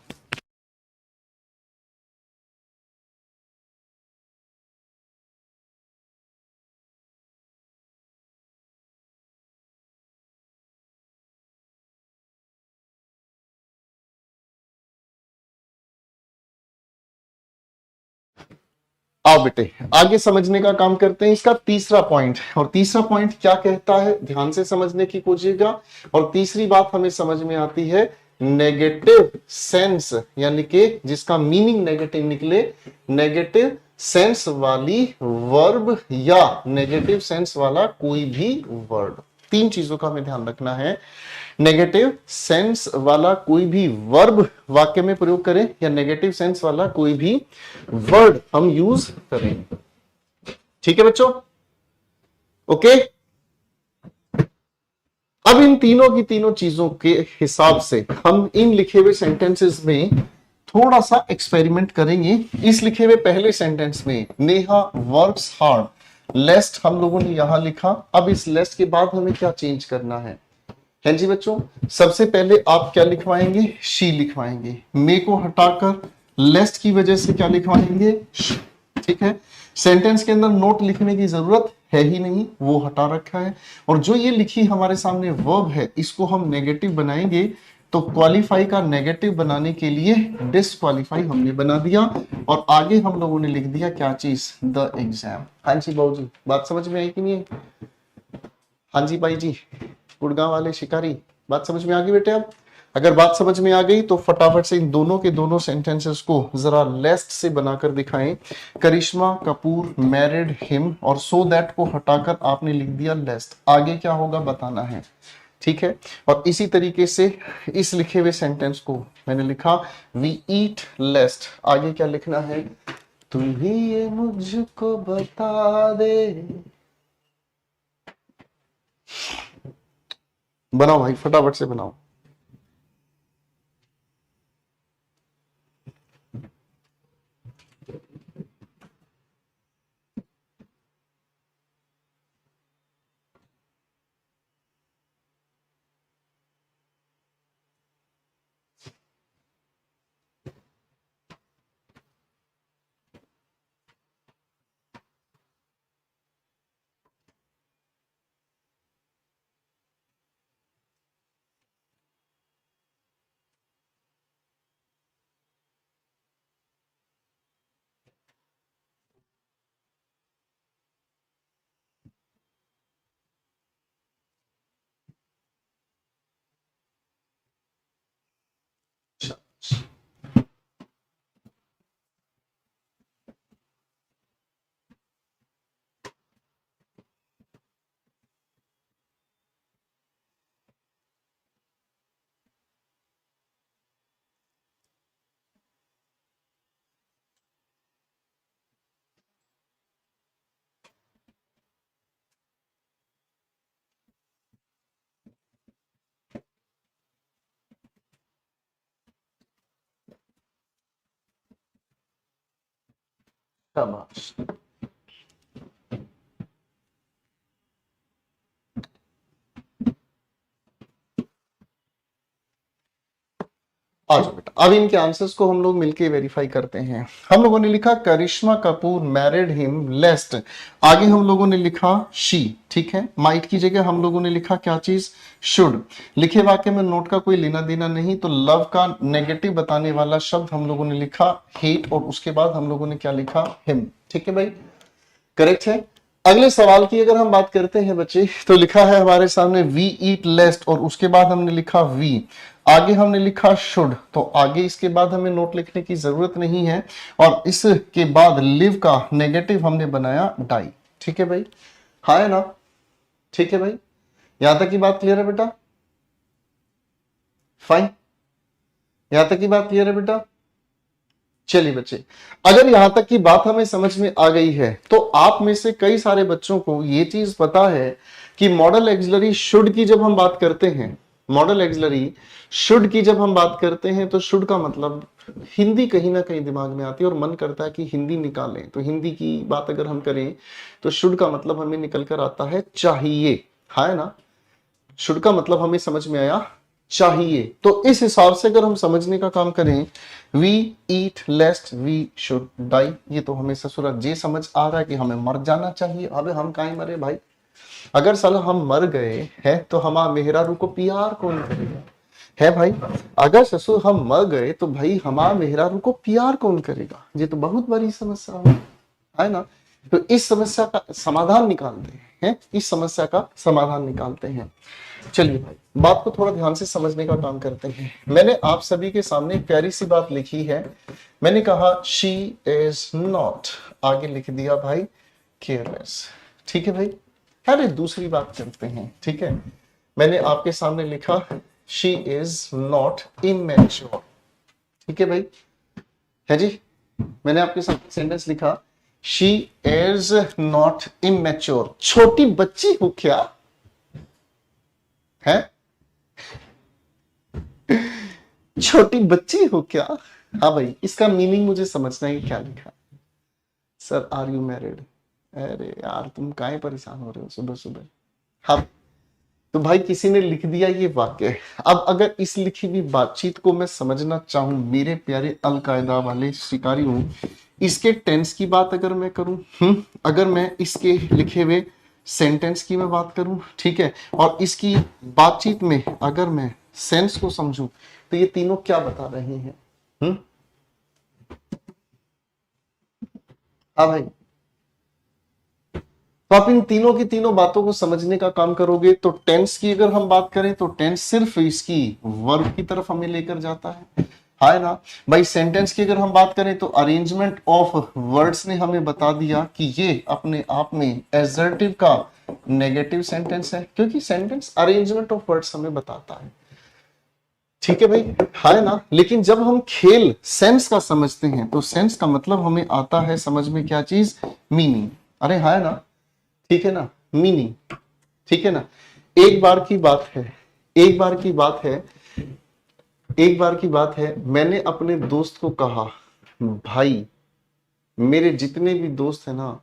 आओ बेटे आगे समझने का काम करते हैं इसका तीसरा पॉइंट। और तीसरा पॉइंट क्या कहता है, ध्यान से समझने की कोशिश। और तीसरी बात हमें समझ में आती है नेगेटिव सेंस, यानी कि जिसका मीनिंग नेगेटिव निकले, नेगेटिव सेंस वाली वर्ब या नेगेटिव सेंस वाला कोई भी वर्ड। तीन चीजों का हमें ध्यान रखना है। नेगेटिव सेंस वाला कोई भी वर्ब वाक्य में प्रयोग करें या नेगेटिव सेंस वाला कोई भी वर्ड हम यूज करें। ठीक है बच्चों, ओके। अब इन तीनों की तीनों चीजों के हिसाब से हम इन लिखे हुए सेंटेंसेस में थोड़ा सा एक्सपेरिमेंट करेंगे। इस लिखे हुए पहले सेंटेंस में नेहा वर्क्स हार्ड, लेस्ट हम लोगों ने यहां लिखा। अब इस लेस्ट के बाद हमें क्या चेंज करना है जी बच्चों, सबसे पहले आप क्या लिखवाएंगे, शी लिखवाएंगे। मे को हटाकर लेस्ट की वजह से क्या लिखवाएंगे, ठीक है। सेंटेंस के अंदर नोट लिखने की जरूरत है ही नहीं, वो हटा रखा है। और जो ये लिखी हमारे सामने वर्ब है, इसको हम नेगेटिव बनाएंगे, तो क्वालिफाई का नेगेटिव बनाने के लिए डिसक्वालीफाई हमने बना दिया, और आगे हम लोगों ने लिख दिया क्या चीज, द एग्जाम। हाँ जी बाबू जी, बात समझ में आई कि नहीं? हाँ जी भाई जी, गुड़गांव वाले शिकारी, बात समझ में आ गई बेटे? अब अगर बात समझ में आ गई तो फटाफट से इन दोनों के दोनों सेंटेंसेस को जरा लेस्ट से बनाकर दिखाएं। करिश्मा कपूर मैरिड हिम, और सो दैट को हटाकर आपने लिख दिया लेस्ट। आगे क्या होगा बताना है, ठीक है? और इसी तरीके से इस लिखे हुए सेंटेंस को मैंने लिखा वी ईट लेस्ट, आगे क्या लिखना है, तू ही ये मुझको बता दे। बनाओ भाई, फटाफट से बनाओ। शाबाश। आ जाओ बेटा, अब इनके आंसर्स को हम लोग मिलके वेरीफाई करते हैं। हम लोगों ने लिखा करिश्मा कपूर मैरिड हिम लेस्ट, आगे हम लोगों ने लिखा शी, ठीक है? माइट की जगह हम लोगों ने लिखा क्या चीज, शुड। लिखे वाक्य में नोट का कोई लेना देना नहीं, तो लव का नेगेटिव बताने वाला शब्द हम लोगों ने लिखा हेट, और उसके बाद हम लोगों ने क्या लिखा, हिम। ठीक है भाई, करेक्ट है। अगले सवाल की अगर हम बात करते हैं बच्चे, तो लिखा है हमारे सामने वी ईट लेस्ट, और उसके बाद हमने लिखा वी, आगे हमने लिखा शुड, तो आगे इसके बाद हमें नोट लिखने की जरूरत नहीं है, और इसके बाद लिव का नेगेटिव हमने बनाया डाई। ठीक है भाई, हाँ है ना? ठीक है भाई, यहां तक की बात क्लियर है बेटा? फाइन, यहां तक की बात क्लियर है बेटा? चलिए बच्चे, अगर यहां तक की बात हमें समझ में आ गई है, तो आप में से कई सारे बच्चों को ये चीज पता है कि मॉडल एक्सिलरी शुड की जब हम बात करते हैं, मॉडल एक्सिलरी शुड की जब हम बात करते हैं, तो शुड का मतलब हिंदी कहीं ना कहीं दिमाग में आती है, और मन करता है कि हिंदी निकालें। तो हिंदी की बात अगर हम करें, तो शुड का मतलब हमें निकल कर आता है चाहिए, है ना? शुड का मतलब हमें समझ में आया, चाहिए। तो इस हिसाब से अगर हम समझने का काम करें, we eat lest we should die, ये तो हमें ससुरा जे समझ आ रहा है कि हमें मर जाना चाहिए। अबे हम काहे मरे भाई? अगर साला हम मर गए हैं तो हमारा मेहरारू को प्यार कौन करेगा? है भाई, अगर ससुर हम मर गए तो भाई हमारा मेहरारू को प्यार कौन करेगा? ये तो बहुत बड़ी समस्या है ना? तो इस समस्या का समाधान निकालते हैं, इस समस्या का समाधान निकालते हैं। चलिए भाई, बात को थोड़ा ध्यान से समझने का काम करते हैं। मैंने आप सभी के सामने एक प्यारी सी बात लिखी है। मैंने कहा शी इज नॉट, आगे लिख दिया भाई केयरलेस। ठीक है भाई, अरे दूसरी बात करते हैं, ठीक है? मैंने आपके सामने लिखा शी इज नॉट इमेच्योर। ठीक है भाई, है जी? मैंने आपके सामने सेंटेंस लिखा शी इज नॉट इमेच्योर। छोटी बच्ची हो क्या? है छोटी बच्ची हो क्या? हाँ भाई, इसका मीनिंग मुझे समझना है कि क्या लिखा। Sir are you married? अरे यार तुम काहे परेशान हो रहे हो सुबह सुबह? हाँ, तो भाई किसी ने लिख दिया ये वाक्य। अब अगर इस लिखी हुई बातचीत को मैं समझना चाहूं, मेरे प्यारे अलकायदा वाले शिकारियों, इसके टेंस की बात अगर मैं करूं, अगर मैं इसके लिखे हुए सेंटेंस की मैं बात करूं, ठीक है, और इसकी बातचीत में अगर मैं सेंस को समझूं, तो ये तीनों क्या बता रहे हैं? हाँ भाई, तो आप इन तीनों की तीनों बातों को समझने का काम करोगे। तो टेंस की अगर हम बात करें तो टेंस सिर्फ इसकी वर्ब की तरफ हमें लेकर जाता है ना भाई। सेंटेंस की अगर हम बात करें तो अरेंजमेंट ऑफ वर्ड्स ने हमें बता दिया कि ये अपने आप में एसर्टिव का नेगेटिव सेंटेंस है, क्योंकि सेंटेंस अरेंजमेंट ऑफ वर्ड्स हमें बताता है, ठीक है भाई, है ना। लेकिन जब हम खेल सेंस का समझते हैं तो सेंस का मतलब हमें आता है समझ में, क्या चीज? मीनिंग। अरे है ना, ठीक है ना, मीनिंग, ठीक है ना। एक बार की बात है, एक बार की बात है, एक बार की बात है, मैंने अपने दोस्त को कहा, भाई मेरे जितने भी दोस्त है ना,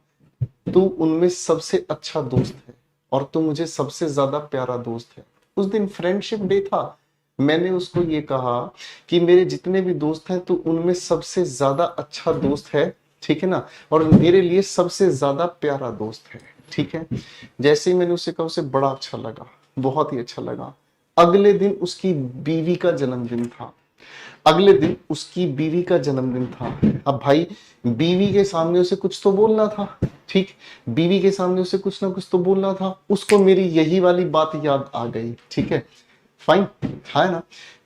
तू उनमें सबसे अच्छा दोस्त है और तू मुझे सबसे ज्यादा प्यारा दोस्त है। उस दिन फ्रेंडशिप डे था, मैंने उसको ये कहा कि मेरे जितने भी दोस्त हैं तू उनमें सबसे ज्यादा अच्छा दोस्त है, ठीक है ना, और मेरे लिए सबसे ज्यादा प्यारा दोस्त है, ठीक है। जैसे ही मैंने उसे कहा, उसे बड़ा अच्छा लगा, बहुत ही अच्छा लगा। अगले दिन उसकी बीवी का जन्मदिन था, अगले दिन उसकी बीवी का जन्मदिन था। अब भाई बीवी के सामने उसे कुछ तो बोलना था, ठीक, बीवी के सामने उसे कुछ ना कुछ तो बोलना था। उसको मेरी यही वाली बात याद आ गई, ठीक है, फाइन, है ना,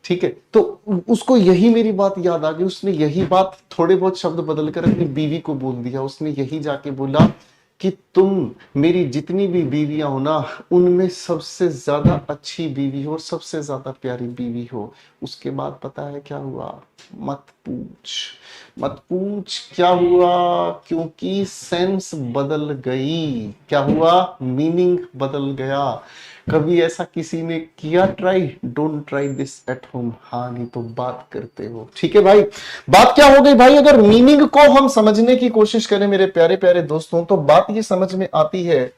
ठीक है। तो उसको यही मेरी बात याद आ गई, उसने यही बात थोड़े बहुत शब्द बदलकर अपनी बीवी को बोल दिया। उसने यही जाके बोला कि तुम मेरी जितनी भी बीवियां हो ना, उनमें सबसे ज्यादा अच्छी बीवी हो, सबसे ज्यादा प्यारी बीवी हो। उसके बाद पता है क्या हुआ? मत पूछ, मत पूछ क्या हुआ, क्योंकि सेंस बदल गई। क्या हुआ? मीनिंग बदल गया। कभी ऐसा किसी ने किया try? Don't try this at home. हाँ नहीं तो बात करते हो, ठीक है भाई। बात क्या हो गई भाई? अगर मीनिंग को हम समझने की कोशिश करें मेरे प्यारे प्यारे दोस्तों, तो बात ये समझ में आती है,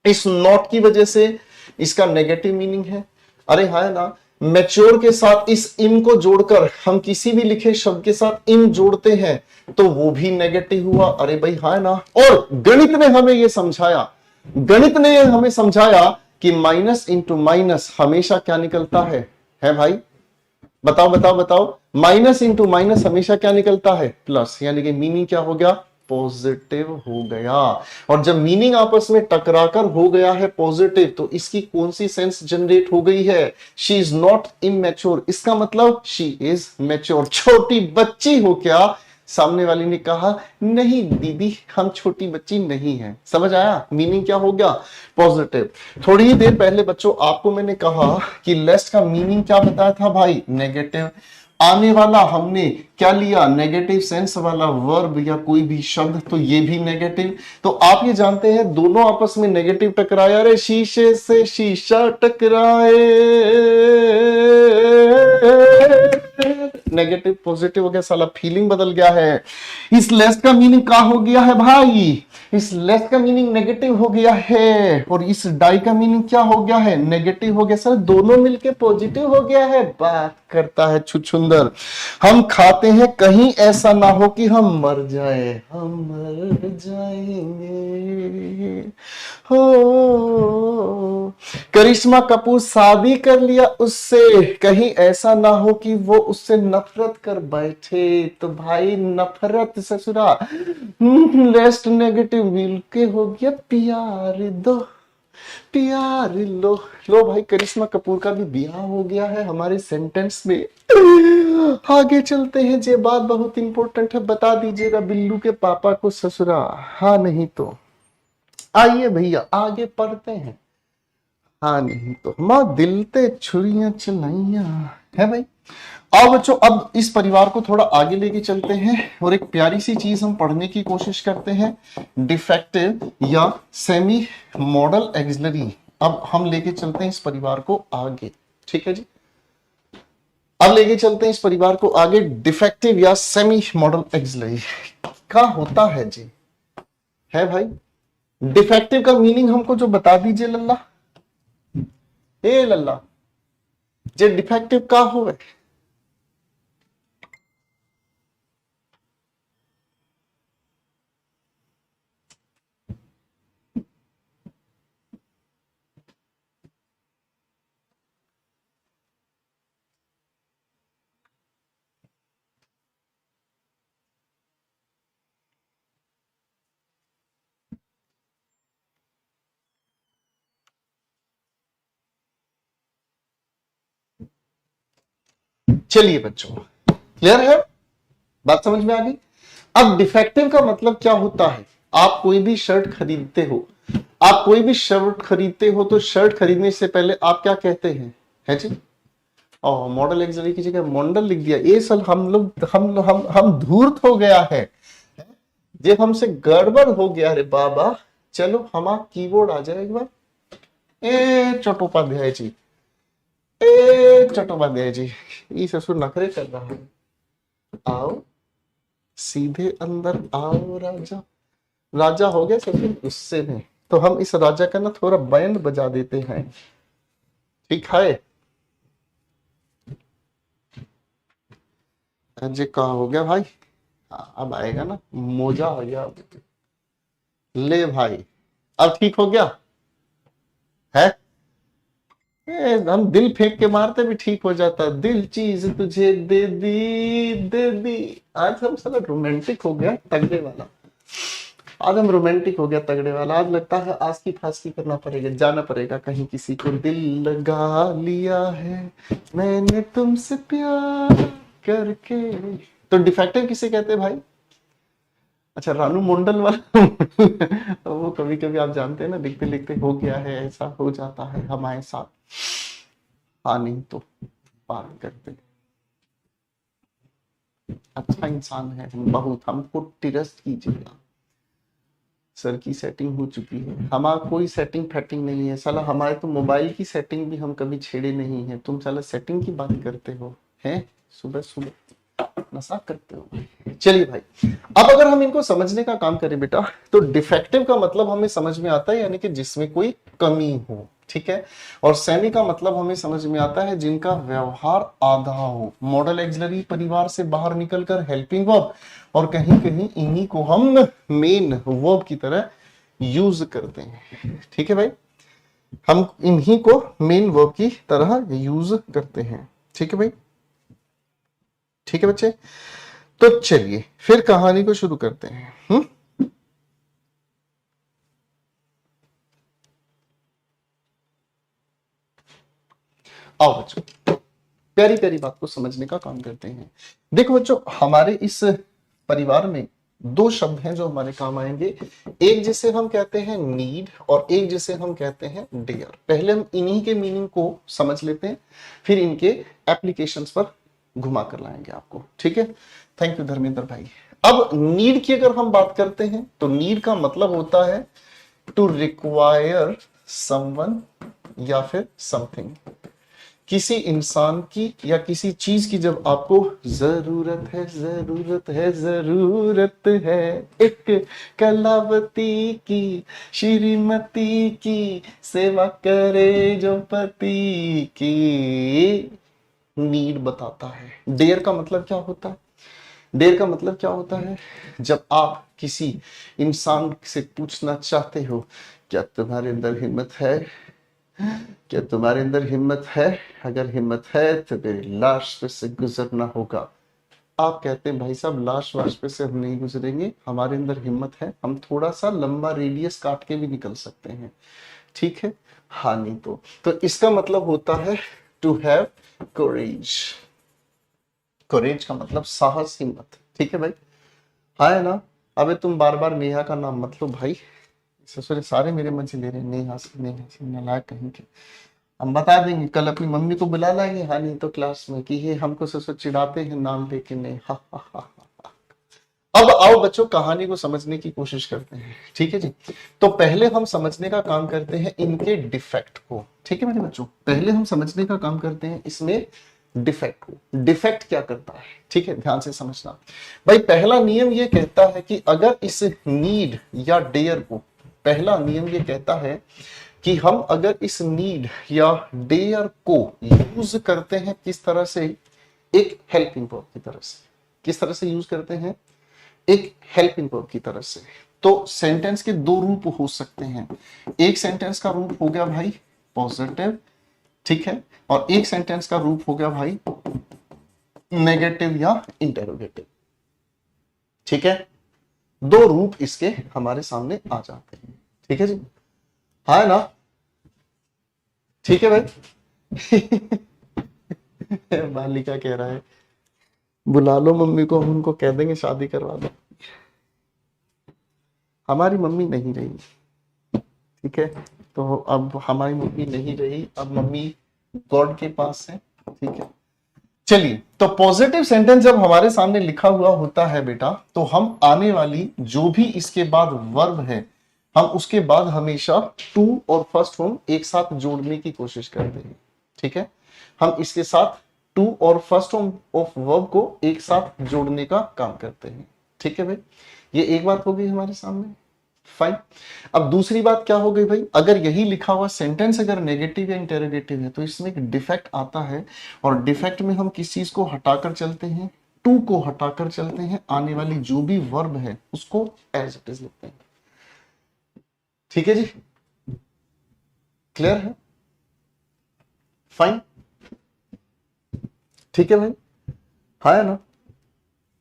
इस नॉट की वजह से इसका नेगेटिव मीनिंग है। अरे हाँ ना, मैच्योर के साथ इस इन को जोड़कर हम किसी भी लिखे शब्द के साथ इन जोड़ते हैं तो वो भी नेगेटिव हुआ। अरे भाई हाँ ना। और गणित ने हमें ये समझाया, गणित ने हमें समझाया कि माइनस इंटू माइनस हमेशा क्या निकलता है भाई? बताओ बताओ बताओ, माइनस इंटू माइनस हमेशा क्या निकलता है? प्लस। यानी कि मीनिंग क्या हो गया? पॉजिटिव हो गया। और जब मीनिंग आपस में टकराकर हो गया है पॉजिटिव, तो इसकी कौन सी सेंस जनरेट हो गई है? She is not immature. इसका मतलब शी इज मैच्योर। छोटी बच्ची हो क्या? सामने वाली ने कहा नहीं दीदी हम छोटी बच्ची नहीं है। समझ आया? मीनिंग क्या हो गया? पॉजिटिव। थोड़ी ही देर पहले बच्चों आपको मैंने कहा कि लेस्ट का मीनिंग क्या बताया था भाई? नेगेटिव। आने वाला हमने क्या लिया? नेगेटिव सेंस वाला वर्ब या कोई भी शब्द, तो ये भी नेगेटिव। तो आप ये जानते हैं दोनों आपस में नेगेटिव टकराया। अरे शीशे से शीशा टकराए, नेगेटिव पॉजिटिव हो गया, साला फीलिंग बदल गया है। इस लेस का मीनिंग क्या हो गया है भाई? इस लेस का मीनिंग नेगेटिव हो गया है, और इस डाई का मीनिंग क्या हो गया है? नेगेटिव हो गया। सर दोनों मिलके पॉजिटिव हो गया है। बात करता है छुछुंदर। हम खाते हैं कहीं ऐसा ना हो कि हम मर जाए, हम मर जाएंगे हो। करिश्मा कपूर शादी कर लिया उससे, कहीं ऐसा ना हो कि वो उससे नफरत कर बैठे। तो भाई नफरत ससुरा लेस्ट नेगेटिव मिलके हो गया प्यार दो, प्यार लो। लो भाई करिश्मा कपूर का भी ब्याह हो गया है हमारे सेंटेंस में। आगे चलते हैं, ये बात बहुत इंपॉर्टेंट है, बता दीजिएगा बिल्लू के पापा को ससुरा। हाँ नहीं तो आइए भैया आगे पढ़ते हैं। हाँ नहीं तो माँ दिल ते छुरियां चलाइया, है भाई। आओ बच्चों अब इस परिवार को थोड़ा आगे लेके चलते हैं और एक प्यारी सी चीज हम पढ़ने की कोशिश करते हैं, डिफेक्टिव या सेमी मॉडल एक्सिलरी। अब हम लेके चलते हैं इस परिवार को आगे, ठीक है जी। अब लेके चलते हैं इस परिवार को आगे, डिफेक्टिव या सेमी मॉडल एक्सिलरी क्या होता है जी, है भाई। डिफेक्टिव का मीनिंग हमको जो बता दीजिए लल्ला। हे लल्ला जे डिफेक्टिव का होवे। चलिए बच्चों, क्लियर है, बात समझ में आ गई। अब डिफेक्टिव का मतलब क्या होता है? आप कोई भी शर्ट खरीदते हो, आप कोई भी शर्ट खरीदते हो तो शर्ट खरीदने से पहले आप क्या कहते हैं? है जी, और मॉडल एक्सरी की जगह मॉडल लिख दिया। ये सल हम धूर्त हो गया है, जब हमसे गड़बड़ हो गया। अरे बाबा चलो हमारा कीबोर्ड आ जाए एक बार। ए चट्टोपाध्याय जी, ए चट्टोपाध्याय जी, ये ससुर नखरे कर रहा है। आओ सीधे अंदर आओ राजा। राजा हो गया ससुर गुस्से में, तो हम इस राजा का ना थोड़ा बैंड बजा देते हैं, ठीक है। अजय कहा हो गया भाई? अब आएगा ना, मोजा हो गया। ले भाई, अब ठीक हो गया है। हम दिल फेंक के मारते भी ठीक हो जाता। दिल चीज तुझे दे दी, दे दी। आज हम साला रोमांटिक हो गया तगड़े वाला। आज हम रोमांटिक हो गया तगड़े वाला। आज लगता है आज की फांसी करना पड़ेगा, जाना पड़ेगा कहीं। किसी को दिल लगा लिया है मैंने तुमसे प्यार करके। तो डिफेक्टिव किसे कहते हैं भाई? अच्छा, रानू मंडल वाला तो वो कभी कभी आप जानते हैं ना, लिखते लिखते हो गया है, ऐसा हो जाता है हमारे साथ। हाँ नहीं तो बात करते। अच्छा इंसान है बहुत, हमको ट्रस्ट कीजिएगा। सर की सेटिंग हो चुकी है, हमारा कोई सेटिंग फैटिंग नहीं है साला। हमारे तो मोबाइल की सेटिंग भी हम कभी छेड़े नहीं है। तुम साला सेटिंग की बात करते हो हैं? सुबह सुबह नशा करते हो। चलिए भाई, अब अगर हम इनको समझने का काम करें बेटा, तो डिफेक्टिव का मतलब हमें समझ में आता है यानी कि जिसमें कोई कमी हो, ठीक है। और सेमी का मतलब हमें समझ में आता है जिनका व्यवहार आधा हो। मॉडल एक्सिलरी परिवार से बाहर निकलकर हेल्पिंग वर्ब, और कहीं कहीं इन्हीं को हम मेन वर्ब की तरह यूज करते हैं, ठीक है भाई। हम इन्हीं को मेन वर्ब की तरह यूज करते हैं, ठीक है भाई। ठीक है बच्चे, तो चलिए फिर कहानी को शुरू करते हैं। आओ बच्चों, प्यारी प्यारी बात को समझने का काम करते हैं। देखो बच्चों, हमारे इस परिवार में दो शब्द हैं जो हमारे काम आएंगे। एक जिसे हम कहते हैं नीड, और एक जिसे हम कहते हैं डेयर। पहले हम इन्हीं के मीनिंग को समझ लेते हैं, फिर इनके एप्लीकेशंस पर घुमा कर लाएंगे आपको, ठीक है। थैंक यू धर्मेंद्र भाई। अब नीड की अगर हम बात करते हैं तो नीड का मतलब होता है टू रिक्वायर समवन या फिर समथिंग। किसी इंसान की या किसी चीज की जब आपको जरूरत है, जरूरत है, जरूरत है, एक कलावती की, श्रीमती की सेवा करे जो पति की, नीड बताता है। डेयर का मतलब क्या होता है? डेयर का मतलब क्या होता है? जब आप किसी इंसान से पूछना चाहते हो, क्या तुम्हारे अंदर हिम्मत है? क्या तुम्हारे अंदर हिम्मत है? अगर हिम्मत है तो मेरी लाश पे से गुजरना होगा। आप कहते हैं भाई साहब लाश वाश पे से हम नहीं गुजरेंगे, हमारे अंदर हिम्मत है, हम थोड़ा सा लंबा रेडियस काट के भी निकल सकते हैं, ठीक है। हाँ नहीं तो इसका मतलब होता है टू हैव कोरेज। कोरेज का मतलब साहस, हिम्मत, ठीक है भाई। हाँ है ना। अबे तुम बार बार नेहा का नाम मत लो भाई, ससुर सारे मेरे मन से ले रहे हैं। नेहा से, नेहा से, नालायक कहीं के। हम बता देंगे, कल अपनी मम्मी को बुला लाएंगे। हाँ नहीं तो क्लास में कि ये हमको ससुर चिढ़ाते हैं नाम लेके। नहीं, हा हा हा। अब आओ बच्चों, कहानी को समझने की कोशिश करते हैं, ठीक है जी। तो पहले हम समझने का काम करते हैं इनके डिफेक्ट को, ठीक है मेरे बच्चों। पहले हम समझने का काम करते हैं इसमें डिफेक्ट को। डिफेक्ट क्या करता है, ठीक है, ध्यान से समझना भाई। पहला नियम ये कहता है कि अगर इस नीड या डेयर को, पहला नियम ये कहता है कि हम अगर इस नीड या डेयर को यूज करते हैं किस तरह से, एक हेल्पिंग वर्ब की तरह से। किस तरह से यूज करते हैं? एक हेल्पिंग वर्ब की तरह से। तो सेंटेंस के दो रूप हो सकते हैं। एक सेंटेंस का रूप हो गया भाई पॉजिटिव, ठीक है, और एक सेंटेंस का रूप हो गया भाई नेगेटिव या इंटेरोगेटिव, ठीक है। दो रूप इसके हमारे सामने आ जाते हैं, ठीक है जी, है ना? ठीक है भाई। बालिका कह रहा है बुला लो मम्मी को, हम उनको कह देंगे शादी करवा दो। हमारी मम्मी नहीं रही, ठीक है, तो अब हमारी मम्मी नहीं रही, अब मम्मी गॉड के पास है, ठीक है। चलिए, तो पॉजिटिव सेंटेंस जब हमारे सामने लिखा हुआ होता है बेटा, तो हम आने वाली जो भी इसके बाद वर्ब है, हम उसके बाद हमेशा टू और फर्स्ट फॉर्म एक साथ जोड़ने की कोशिश करते हैं, ठीक है। हम इसके साथ टू और फर्स्ट फॉर्म ऑफ वर्ब को एक साथ जोड़ने का काम करते हैं, ठीक है भाई। ये एक बात हो गई हमारे सामने, फाइन। अब दूसरी बात क्या हो गई भाई, अगर यही लिखा हुआ सेंटेंस अगर नेगेटिव या इंटेरोगेटिव है तो इसमें एक डिफेक्ट आता है, और डिफेक्ट में हम किस चीज को हटाकर चलते हैं? टू को हटाकर चलते हैं, आने वाली जो भी वर्ब है उसको एज इट इज लिखते हैं, ठीक है जी, क्लियर है, फाइन, ठीक है भाई, हाँ ना।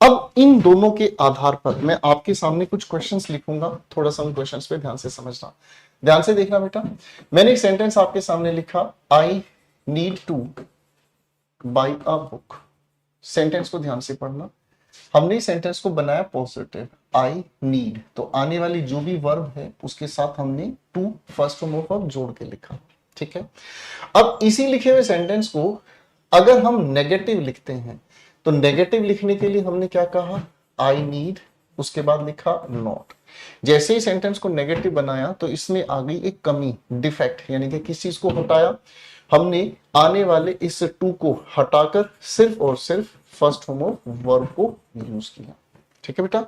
अब इन दोनों के आधार पर मैं आपके सामने कुछ क्वेश्चंस लिखूंगा, थोड़ा सा उन क्वेश्चंस पे ध्यान से समझना, ध्यान से देखना बेटा। मैंने एक सेंटेंस आपके सामने लिखा, I need two by a book. Sentence को ध्यान से पढ़ना। हमने सेंटेंस को बनाया पॉजिटिव, आई नीड, तो आने वाली जो भी वर्ब है उसके साथ हमने to first form of verb जोड़ के लिखा, ठीक है। अब इसी लिखे हुए सेंटेंस को अगर हम नेगेटिव लिखते हैं, तो नेगेटिव लिखने के लिए हमने क्या कहा? आई नीड, उसके बाद लिखा नॉट। जैसे ही सेंटेंस को नेगेटिव बनाया तो इसमें आ गई एक कमी, डिफेक्ट, यानी कि किस चीज को हटाया? हमने आने वाले इस टू को हटाकर सिर्फ और सिर्फ फर्स्ट फॉर्म ऑफ वर्ब को यूज किया, ठीक है बेटा।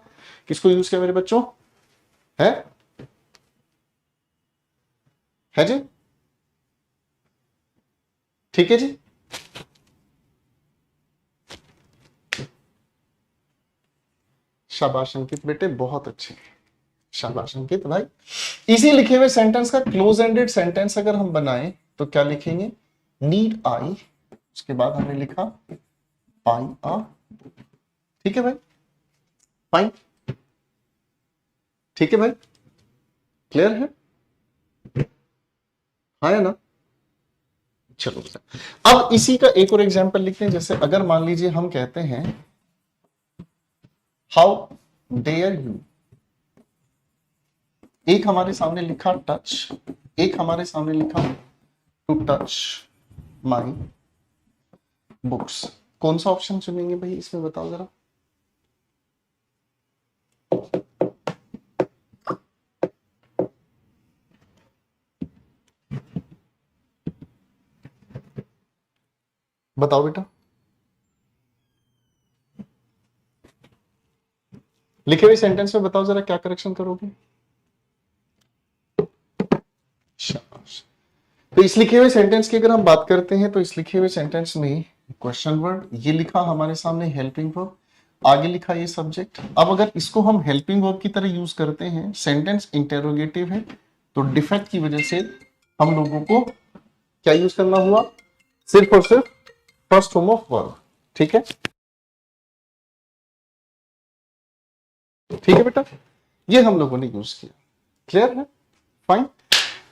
किसको यूज किया मेरे बच्चों? है जी, ठीक है जी। शाबाश अंकित बेटे, बहुत अच्छे, शाबाश अंकित भाई। इसी लिखे हुए सेंटेंस का क्लोज एंडेड सेंटेंस अगर हम बनाएं तो क्या लिखेंगे? नीड आई, उसके बाद हमने लिखा बाई आ, ठीक है भाई, फाइन, ठीक है भाई, क्लियर है, हाँ है ना। चलो अब इसी का एक और एग्जांपल लिखते हैं। जैसे अगर मान लीजिए हम कहते हैं हाउ डेयर यू, एक हमारे सामने लिखा टच, एक हमारे सामने लिखा टू टच माई बुक्स। कौन सा ऑप्शन चुनेंगे भाई इसमें, बताओ जरा। बताओ बेटा, लिखे हुए सेंटेंस में बताओ जरा क्या करेक्शन करोगे। शाबाश। तो इस लिखे हुए सेंटेंस की अगर हम बात करते हैं तो इस लिखे हुए सेंटेंस में क्वेश्चन वर्ड, ये लिखा हमारे सामने हेल्पिंग वर्ब, आगे लिखा ये सब्जेक्ट। अब अगर इसको हम हेल्पिंग वर्ब की तरह यूज करते हैं, सेंटेंस इंटेरोगेटिव है, तो डिफेक्ट की वजह से हम लोगों को क्या यूज करना हुआ? सिर्फ और सिर्फ फर्स्ट फॉर्म ऑफ वर्ब, ठीक है, ठीक है बेटा, ये हम लोगों ने यूज किया, क्लियर है, फाइन।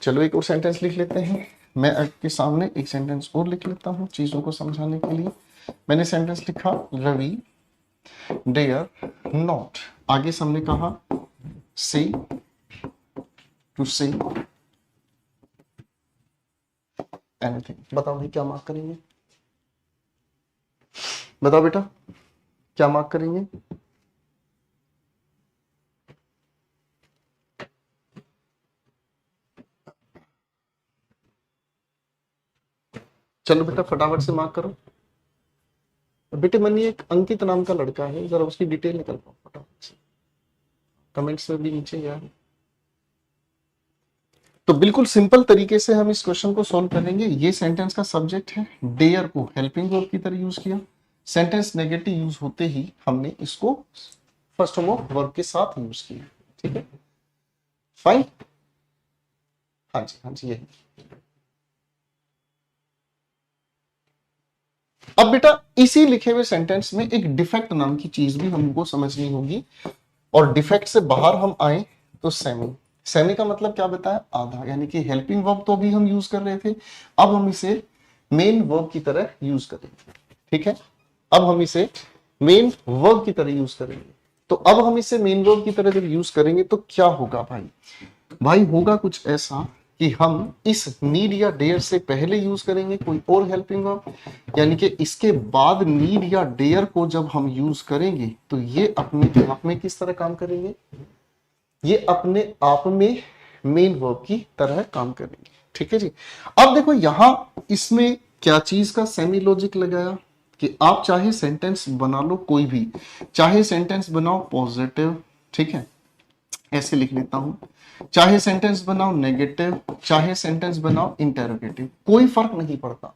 चलो एक और सेंटेंस लिख लेते हैं। मैं आपके सामने एक सेंटेंस और लिख लेता हूं चीजों को समझाने के लिए। मैंने सेंटेंस लिखा रवि डेयर नॉट, आगे से हमने कहा से टू से एनीथिंग। बताओ भाई क्या मार्क करेंगे, बताओ बेटा क्या मार्क करेंगे? चलो बेटा फटाफट से मार्क करो। बेटे मनी एक अंकित नाम का लड़का है, जरा उसकी डिटेल निकल पाओ फटाफट से, कमेंट्स में भी नीचे यार। तो बिल्कुल सिंपल तरीके से हम इस क्वेश्चन को सॉल्व करेंगे। ये सेंटेंस का सब्जेक्ट है, डेयर को हेल्पिंग वर्ब की तरह यूज किया, सेंटेंस नेगेटिव यूज होते ही हमने इसको फर्स्ट ऑफ वर्ब के साथ यूज किया। ठीक है, फाइन। हाँ जी यही। अब बेटा इसी लिखे हुए सेंटेंस में एक डिफेक्ट नाम की चीज भी हमको समझनी होगी, और डिफेक्ट से बाहर हम आए तो सेमी। सेमी का मतलब क्या बताया, आधा, यानी कि हेल्पिंग वर्ब तो अभी हम यूज कर रहे थे, अब हम इसे मेन वर्ब की तरह यूज करेंगे। ठीक है, अब हम इसे मेन वर्ब की तरह यूज करेंगे। तो अब हम इसे मेन वर्ब की तरह जब यूज करेंगे तो क्या होगा भाई होगा कुछ ऐसा कि हम इस नीड या डेयर से पहले यूज करेंगे कोई और हेल्पिंग वर्ब, यानी कि इसके बाद नीड या डेयर को जब हम यूज करेंगे तो ये अपने आप में किस तरह काम करेंगे, ये अपने आप में मेन वर्ब की तरह काम करेंगे। ठीक है जी। अब देखो यहां इसमें क्या चीज का सेमी लॉजिक लगाया कि आप चाहे सेंटेंस बना लो कोई भी, चाहे सेंटेंस बनाओ पॉजिटिव, ठीक है, ऐसे लिख लेता हूं, चाहे सेंटेंस बनाओ नेगेटिव, चाहे सेंटेंस बनाओ इंटेरोगेटिव, कोई फर्क नहीं पड़ता।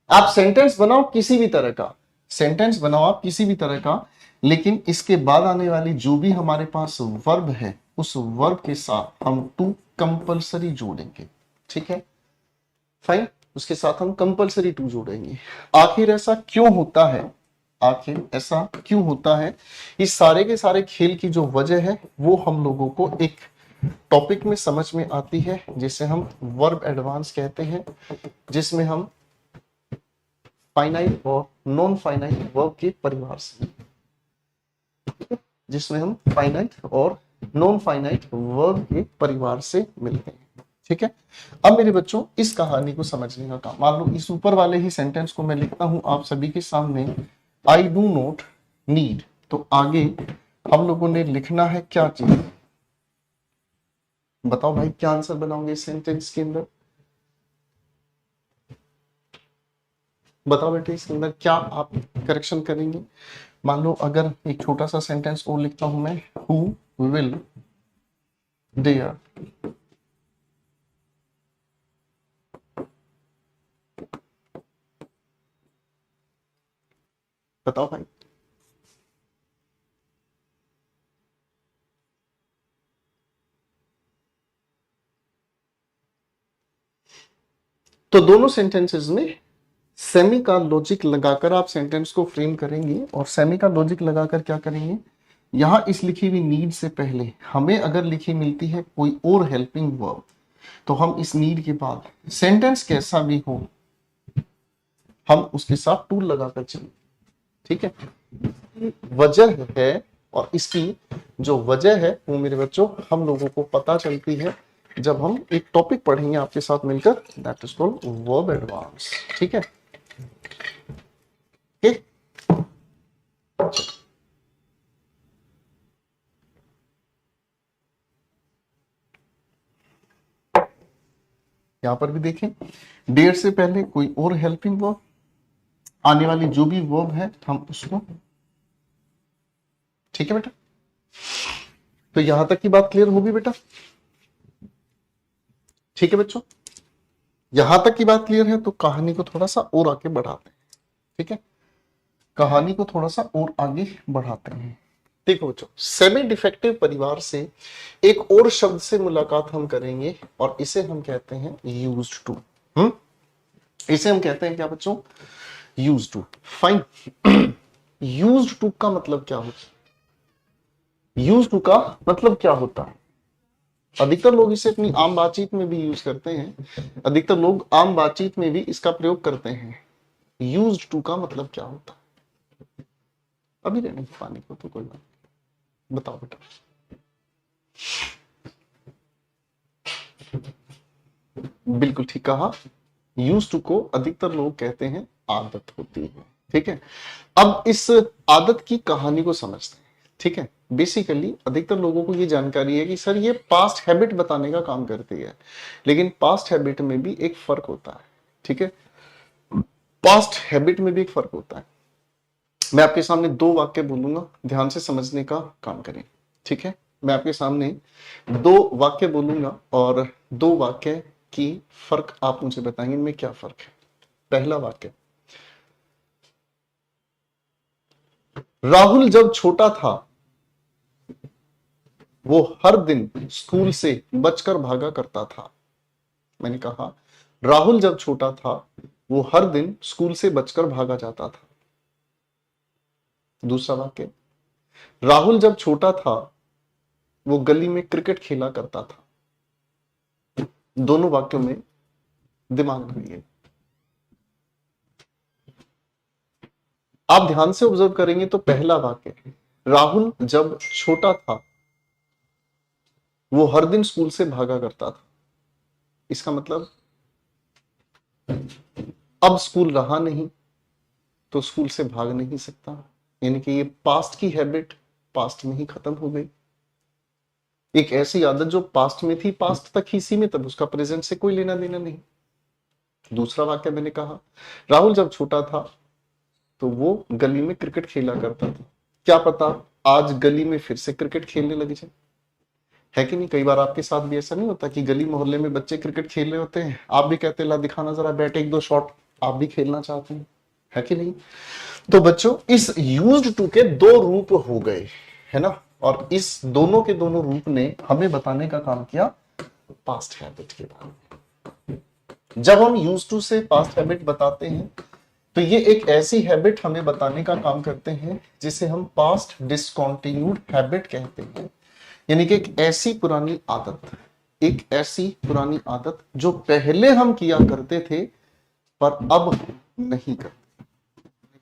आप सेंटेंस बनाओ किसी भी तरह का, सेंटेंस बनाओ आप किसी भी तरह का, लेकिन इसके बाद आने वाली जो भी हमारे पास वर्ब है उस वर्ब के साथ हम टू कंपलसरी जोड़ेंगे। ठीक है, फाइन, उसके साथ हम कंपलसरी टू जोड़ेंगे। आखिर ऐसा क्यों होता है, आखिर ऐसा क्यों होता है, इस सारे के सारे खेल की जो वजह है वो हम लोगों को एक टॉपिक में समझ में आती है जिसे हम वर्ब एडवांस कहते हैं, जिसमें हम फाइनाइट और नॉन फाइनाइट वर्ब के परिवार से, जिसमें हम फाइनाइट और नॉन फाइनाइट वर्ब के परिवार से मिलते हैं। ठीक है, अब मेरे बच्चों इस कहानी को समझने का काम, मान लो इस ऊपर वाले ही सेंटेंस को मैं लिखता हूं आप सभी के सामने, आई डू नॉट नीड, तो आगे हम लोगों ने लिखना है क्या चीज, बताओ भाई क्या आंसर बनाओगे इस सेंटेंस के अंदर, बताओ बेटे इसके अंदर क्या आप करेक्शन करेंगे। मान लो अगर एक छोटा सा सेंटेंस और लिखता हूं मैं, हु विल देयर, बताओ भाई। तो दोनों सेंटेंसेस में सेमी का लॉजिक लगाकर आप सेंटेंस को फ्रेम करेंगे, और सेमी का लॉजिक लगाकर क्या करेंगे, यहां इस लिखी हुई नीड से पहले हमें अगर लिखी मिलती है कोई और हेल्पिंग वर्ब, तो हम इस नीड के बाद सेंटेंस कैसा भी हो हम उसके साथ टू लगाकर चलेंगे। ठीक है, वजह है, और इसकी जो वजह है वो मेरे बच्चों हम लोगों को पता चलती है जब हम एक टॉपिक पढ़ेंगे आपके साथ मिलकर, that is called verb advance. ठीक है, यहां पर भी देखें, डेयर से पहले कोई और हेल्पिंग वर्ब, आने वाली जो भी वर्ब है हम उसको, ठीक है बेटा, तो यहां तक की बात क्लियर होगी बेटा। ठीक है बच्चों, यहां तक की बात क्लियर है, तो कहानी को थोड़ा सा और आगे बढ़ाते हैं। ठीक है, कहानी को थोड़ा सा और आगे बढ़ाते हैं। देखो बच्चों, सेमी डिफेक्टिव परिवार से एक और शब्द से मुलाकात हम करेंगे, और इसे हम कहते हैं यूज्ड टू। इसे हम कहते हैं क्या बच्चों, used to. Fine, used to का मतलब क्या होता है, यूज्ड टू का मतलब क्या होता है, अधिकतर लोग इसे अपनी आम बातचीत में भी यूज करते हैं, अधिकतर लोग आम बातचीत में भी इसका प्रयोग करते हैं। यूज्ड टू का मतलब क्या होता है, अभी रहने पानी को तो कोई बात, बताओ बेटा। बिल्कुल ठीक कहा, यूज्ड टू को अधिकतर लोग कहते हैं आदत होती है। ठीक है, अब इस आदत की कहानी को समझते हैं। ठीक है, बेसिकली अधिकतर लोगों को ये जानकारी है कि सर ये पास्ट हैबिट बताने का काम करती है, लेकिन पास्ट हैबिट में भी एक फर्क होता है। ठीक है, पास्ट हैबिट में भी एक फर्क होता है। मैं आपके सामने दो वाक्य बोलूंगा, ध्यान से समझने का काम करें। ठीक है, मैं आपके सामने दो वाक्य बोलूंगा और दो वाक्य की फर्क आप मुझे बताएंगे, इनमें क्या फर्क है। पहला वाक्य, राहुल जब छोटा था वो हर दिन स्कूल से बचकर भागा करता था। मैंने कहा राहुल जब छोटा था वो हर दिन स्कूल से बचकर भागा जाता था। दूसरा वाक्य, राहुल जब छोटा था वो गली में क्रिकेट खेला करता था। दोनों वाक्यों में दिमाग लगाइए। आप ध्यान से ऑब्जर्व करेंगे तो पहला वाक्य, राहुल जब छोटा था वो हर दिन स्कूल से भागा करता था। इसका मतलब अब स्कूल रहा नहीं तो स्कूल से भाग नहीं सकता, यानी कि ये पास्ट की हैबिट पास्ट में ही खत्म हो गई। एक ऐसी आदत जो पास्ट में थी पास्ट तक ही सीमित, अब उसका प्रेजेंट से कोई लेना देना नहीं। दूसरा वाक्य मैंने कहा राहुल जब छोटा था तो वो गली में क्रिकेट खेला करता था। क्या पता आज गली में फिर से क्रिकेट खेलने लगे जाए, है कि नहीं। कई बार आपके साथ भी ऐसा नहीं होता कि गली मोहल्ले में बच्चे क्रिकेट खेल रहे होते हैं, आप भी कहते ला दिखाना जरा बैट एक दो शॉट, आप भी खेलना चाहते हैं, है कि नहीं। तो बच्चों इस यूज्ड टू के दो रूप हो गए, है ना, और इस दोनों के दोनों रूप ने हमें बताने का काम किया पास्ट हैबिट के बारे में। जब हम यूज टू से पास्ट हैबिट बताते हैं तो ये एक ऐसी हैबिट हमें बताने का काम करते हैं जिसे हम पास्ट डिसकंटिन्यूड हैबिट कहते हैं, यानी कि एक ऐसी पुरानी आदत, एक ऐसी पुरानी आदत जो पहले हम किया करते थे पर अब नहीं करते।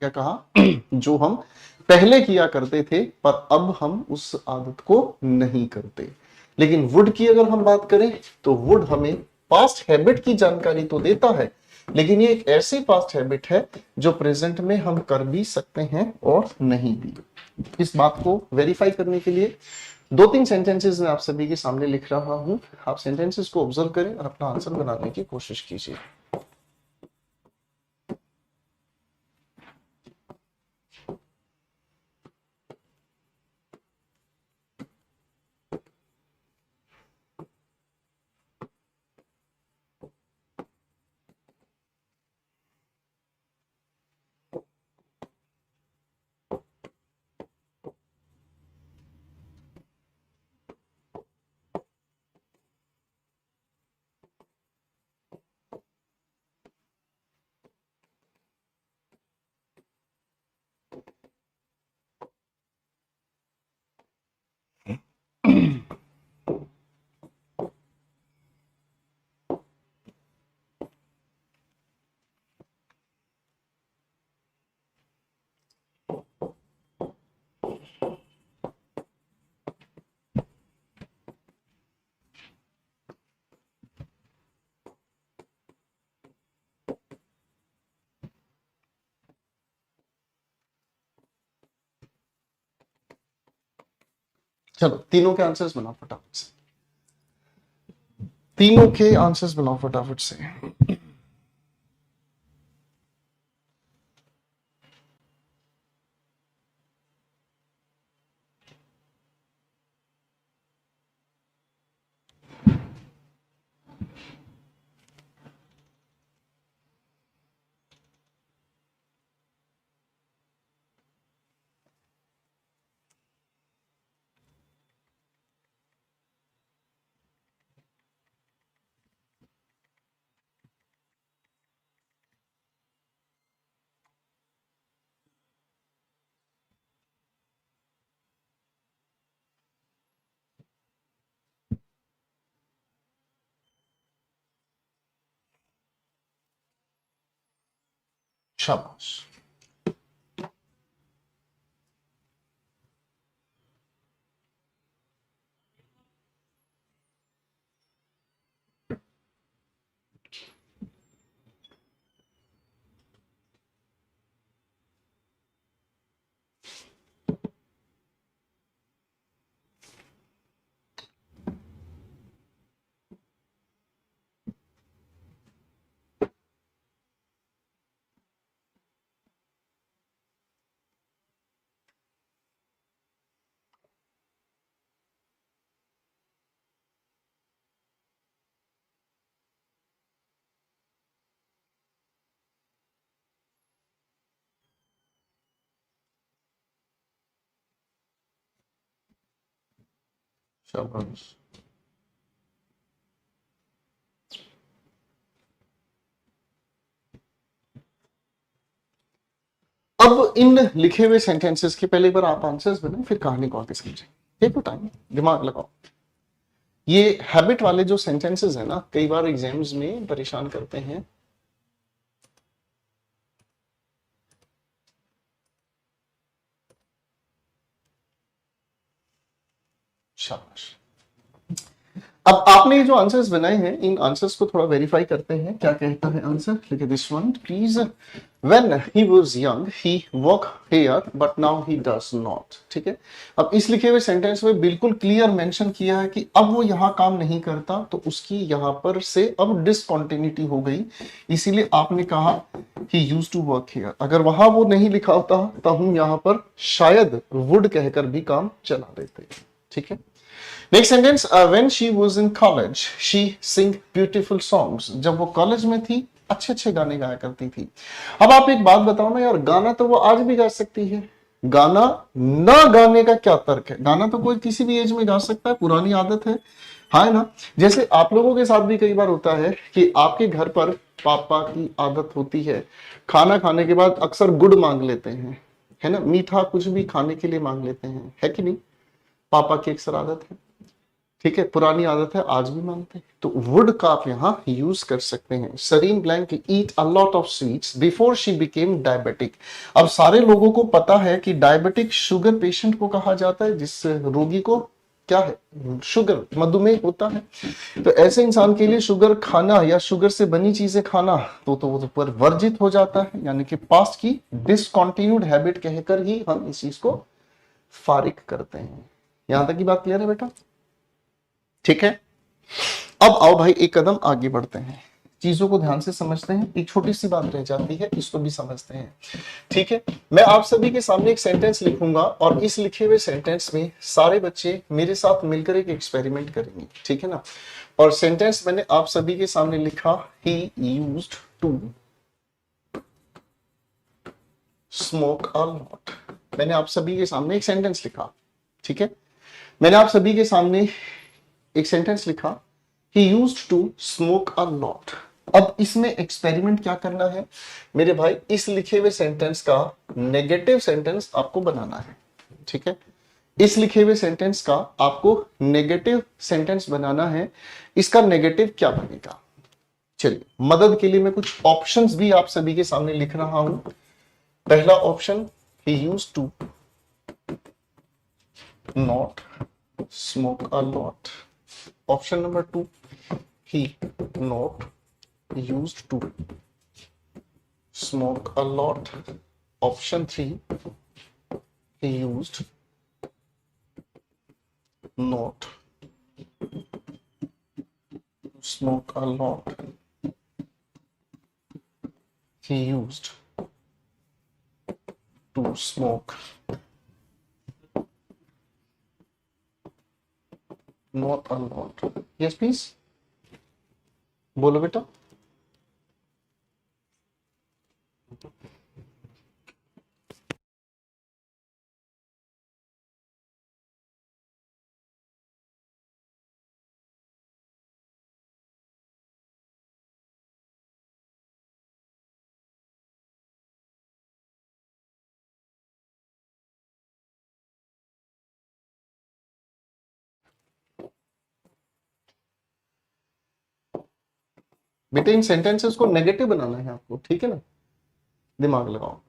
क्या कहा जो हम पहले किया करते थे पर अब हम उस आदत को नहीं करते। लेकिन वुड की अगर हम बात करें तो वुड हमें पास्ट हैबिट की जानकारी तो देता है, लेकिन ये एक ऐसी पास्ट हैबिट है जो प्रेजेंट में हम कर भी सकते हैं और नहीं भी। इस बात को वेरीफाई करने के लिए दो तीन सेंटेंसेस मैं आप सभी के सामने लिख रहा हूं। आप सेंटेंसेस को ऑब्जर्व करें और अपना आंसर बनाने की कोशिश कीजिए। चलो तीनों के आंसर्स बनाओ फटाफट से, तीनों के आंसर्स बनाओ फटाफट से। शाबाश। शाबाश। अब इन लिखे हुए सेंटेंसेस के पहले एक बार आप आंसर्स बनाएं, फिर कहानी को आगे समझें। टेक टाइम, दिमाग लगाओ। ये हैबिट वाले जो सेंटेंसेस है ना, कई बार एग्जाम्स में परेशान करते हैं। शाबाश। अब आपने जो आंसर्स बनाए हैं, इन आंसर्स को थोड़ा वेरीफाई करते हैं। क्या कहता है answer? Look at this one please. When he was young he walk here but now he does not. ठीक है, अब इस लिखे हुए सेंटेंस में बिल्कुल क्लियर मेंशन किया है कि अब वो यहाँ काम नहीं करता, तो उसकी यहाँ पर से अब डिसकंटिन्यूटी हो गई, इसीलिए आपने कहा he used to work here. अगर वहां वो नहीं लिखा होता तो हम यहाँ पर शायद वुड कहकर भी काम चला देते। ठीक है, next sentence, when she was in college she Singh beautiful songs. जब वो कॉलेज में थी अच्छे अच्छे गाने गाया करती थी। अब आप एक बात बताओ ना यार, गाना तो वो आज भी गा सकती है, गाना ना गाने का क्या तर्क है? गाना तो कोई किसी भी एज में गा सकता है, पुरानी आदत है। हाँ ना, जैसे आप लोगों के साथ भी कई बार होता है कि आपके घर पर पापा की आदत होती है खाना खाने के बाद अक्सर गुड़ मांग लेते हैं, है ना, मीठा कुछ भी खाने के लिए मांग लेते हैं, है कि नहीं? पापा की अक्सर आदत है। ठीक है, पुरानी आदत है, आज भी मांगते हैं। तो वुड का आप यहाँ यूज कर सकते हैं। Sareen blank eat a lot of sweets before she became diabetic. अब सारे लोगों को पता है कि डायबिटिक शुगर पेशेंट को कहा जाता है, जिस रोगी को क्या है, शुगर, मधुमेह होता है। तो ऐसे इंसान के लिए शुगर खाना या शुगर से बनी चीजें खाना तो वो पर वर्जित हो जाता है, यानी कि पास्ट की डिसकंटिन्यूड हैबिट कहकर ही हम इस चीज को फारिग करते हैं। यहां तक की बात क्लियर है बेटा? ठीक है, अब आओ भाई एक कदम आगे बढ़ते हैं, चीजों को ध्यान से समझते हैं। एक छोटी सी बात रह जाती है, इसको भी समझते हैं। ठीक है, मैं आप सभी के सामने एक सेंटेंस लिखूंगा और इस लिखे हुए सेंटेंस में सारे बच्चे मेरे साथ मिलकर एक एक्सपेरिमेंट करेंगे। ठीक है ना? और सेंटेंस मैंने आप सभी के सामने लिखा, he used to smoke a lot. मैंने आप सभी के सामने एक सेंटेंस लिखा। ठीक है, मैंने आप सभी के सामने एक सेंटेंस लिखा, he used to smoke a lot। अब इसमें एक्सपेरिमेंट क्या करना है मेरे भाई? इस लिखे हुए सेंटेंस का नेगेटिव सेंटेंस आपको बनाना है। ठीक है, इस लिखे हुए सेंटेंस का आपको नेगेटिव सेंटेंस बनाना है। इसका नेगेटिव क्या बनेगा? चलिए, मदद के लिए मैं कुछ ऑप्शंस भी आप सभी के सामने लिख रहा हूं। पहला option, he used to not smoke a lot। Option number 2, he not used to smoke a lot। Option 3, he used not to smoke a lot। He used to smoke not a lot। Yes, please, बोलो बेटा। बेटे इन सेंटेंसेस को नेगेटिव बनाना है आपको, ठीक है ना? दिमाग लगाओ।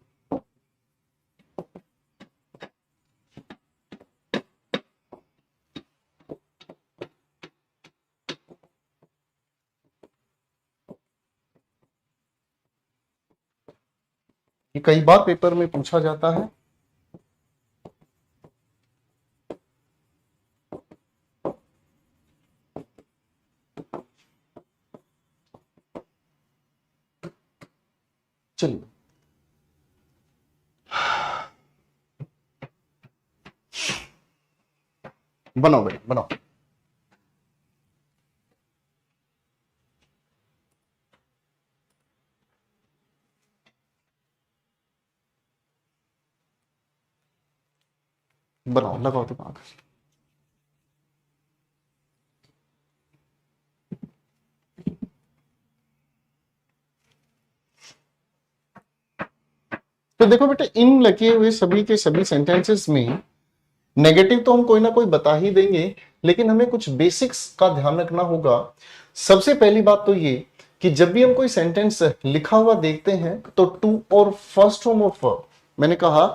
ये कई बार पेपर में पूछा जाता है। चलिए, बनाओ बेटा बनाओ। बनाओ, लगाओ दिमाग। देखो बेटा, इन लगे हुए सभी के सभी सेंटेंसेस में नेगेटिव तो हम कोई ना कोई बता ही देंगे, लेकिन हमें कुछ बेसिक्स का ध्यान रखना होगा। सबसे पहली बात तो ये कि जब भी हम कोई सेंटेंस लिखा हुआ देखते हैं तो टू और फर्स्ट फॉर्म ऑफ वर्ब, मैंने कहा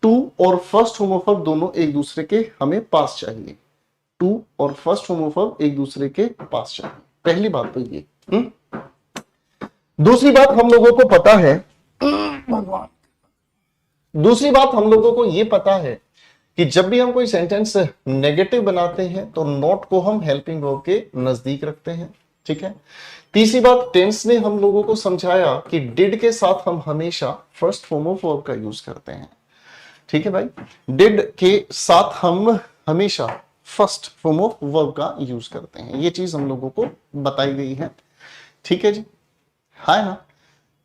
टू और फर्स्ट फॉर्म ऑफ वर्ब दोनों एक दूसरे के हमें पास चाहिए। टू और फर्स्ट फॉर्म ऑफ वर्ब एक दूसरे के पास चाहिए, पहली बात तो ये। दूसरी बात हम लोगों को पता है, दूसरी बात हम लोगों को यह पता है कि जब भी हम कोई सेंटेंस नेगेटिव बनाते हैं तो नॉट को हम हेल्पिंग वर्ब के नजदीक रखते हैं, ठीक है। तीसरी बात, टेंस ने हम लोगों को समझाया कि डिड के साथ हम हमेशा फर्स्ट फॉर्म ऑफ वर्ब का यूज करते हैं, ठीक है भाई। डिड के साथ हम हमेशा फर्स्ट फॉर्म ऑफ वर्ब का यूज करते हैं, ये चीज हम लोगों को बताई गई है, ठीक है जी, है ना।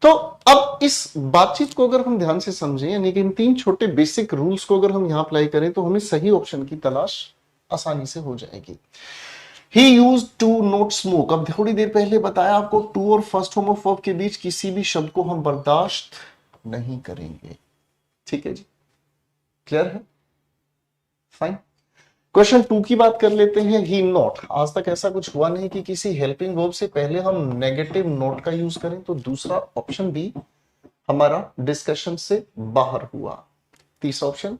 तो अब इस बातचीत को अगर हम ध्यान से समझें, यानी कि इन तीन छोटे बेसिक रूल्स को अगर हम यहां अप्लाई करें तो हमें सही ऑप्शन की तलाश आसानी से हो जाएगी। He used to not smoke, अब थोड़ी देर पहले बताया आपको टू और फर्स्ट फॉर्म ऑफ वर्ब के बीच किसी भी शब्द को हम बर्दाश्त नहीं करेंगे, ठीक है जी, क्लियर है, फाइन। क्वेश्चन 2 की बात कर लेते हैं। ही नॉट, आज तक ऐसा कुछ हुआ नहीं कि किसी हेल्पिंग वर्ब से पहले हम नेगेटिव नॉट का यूज करें, तो दूसरा ऑप्शन भी हमारा डिस्कशन से बाहर हुआ। तीसरा option,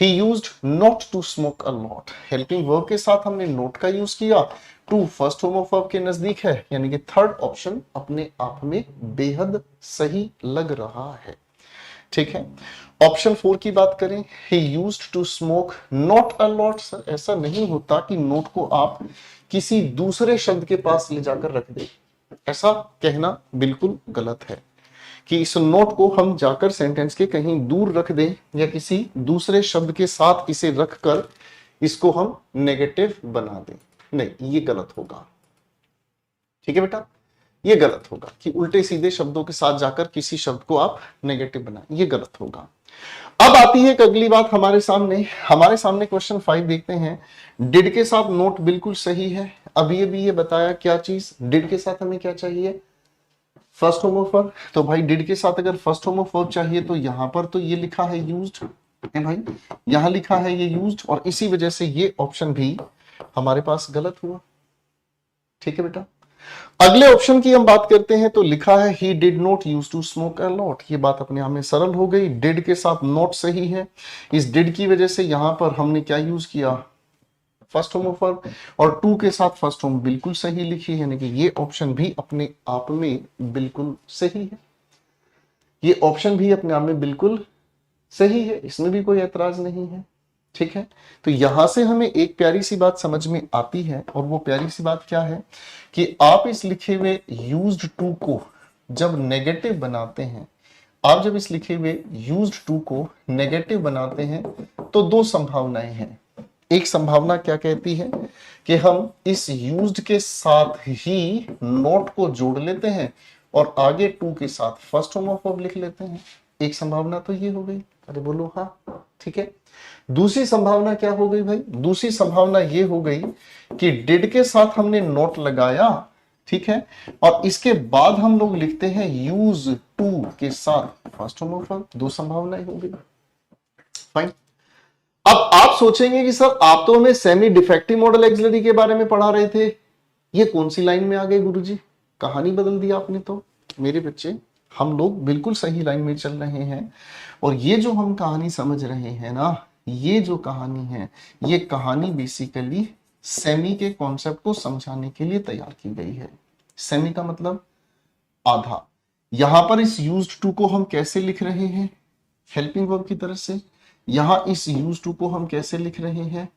he used not to smoke a lot, helping verb के साथ हमने नॉट का यूज किया, to first form of verb के नजदीक है, यानी कि थर्ड ऑप्शन अपने आप में बेहद सही लग रहा है, ठीक है। ऑप्शन 4 की बात करें, he used to smoke not a lot, sir ऐसा नहीं होता कि नोट को आप किसी दूसरे शब्द के पास ले जाकर रख दें, ऐसा कहना बिल्कुल गलत है कि इस नोट को हम जाकर सेंटेंस के कहीं दूर रख दें या किसी दूसरे शब्द के साथ इसे रखकर इसको हम नेगेटिव बना दें, नहीं, ये गलत होगा, ठीक है बेटा, ये गलत होगा कि उल्टे सीधे शब्दों के साथ जाकर किसी शब्द को आप नेगेटिव बनाएं, ये गलत होगा। अब आती है एक अगली बात हमारे सामने क्वेश्चन 5 देखते हैं। डिड के साथ नोट बिल्कुल सही है, अभी अभी ये बताया क्या चीज, डिड के साथ हमें क्या चाहिए, फर्स्ट फॉर्म ऑफ वर्ब, तो भाई डिड के साथ अगर फर्स्ट फॉर्म ऑफ वर्ब चाहिए तो यहां पर तो ये लिखा है यूज्ड है भाई, यहां लिखा है ये यूज्ड, और इसी वजह से ये ऑप्शन भी हमारे पास गलत हुआ, ठीक है बेटा। अगले ऑप्शन की हम बात करते हैं तो लिखा है he did not use to smoke a lot, ये बात अपने आप में सरल हो गई, डिड के साथ नॉट सही है, इस डिड की वजह से यहां पर हमने क्या यूज किया, फर्स्ट फॉर्म ऑफ वर्ब, और टू के साथ फर्स्ट फॉर्म बिल्कुल सही लिखी है, यानी कि ये ऑप्शन भी अपने आप में बिल्कुल सही है, ये ऑप्शन भी अपने आप में बिल्कुल सही है, इसमें भी कोई ऐतराज नहीं है, ठीक है। तो यहां से हमें एक प्यारी सी बात समझ में आती है, और वो प्यारी सी बात क्या है कि आप इस लिखे हुए यूज्ड टू को जब नेगेटिव बनाते हैं, आप जब इस लिखे हुए यूज्ड टू को नेगेटिव बनाते हैं तो दो संभावनाएं हैं। एक संभावना क्या कहती है कि हम इस यूज्ड के साथ ही नॉट को जोड़ लेते हैं और आगे टू के साथ फर्स्ट फॉर्म ऑफ वर्ब लिख लेते हैं, एक संभावना तो ये हो गई, अरे बोलो हाँ, ठीक है। दूसरी संभावना क्या हो गई भाई, दूसरी संभावना ये हो गई कि डिड के साथ हमने नॉट लगाया, ठीक है, और इसके बाद हम लोग लिखते हैं यूज टू के साथ फर्स्ट फॉर्म ऑफ वर्ब, दो संभावनाएं हो गई, फाइन। अब आप सोचेंगे कि सर आप तो हमें सेमी डिफेक्टिव मॉडल एक्सिलरी के बारे में पढ़ा रहे थे, ये कौन सी लाइन में आ गए गुरुजी, कहानी बदल दी आपने। तो मेरे बच्चे, हम लोग बिल्कुल सही लाइन में चल रहे हैं, और ये जो हम कहानी समझ रहे हैं ना, ये जो कहानी है, ये कहानी बेसिकली सेमी के कॉन्सेप्ट को समझाने के लिए तैयार की गई है। सेमी का मतलब आधा। यहां पर इस यूज्ड टू को हम कैसे लिख रहे हैं, हेल्पिंग वर्ब की तरह से, यहां इस यूज्ड टू को हम कैसे लिख रहे हैं,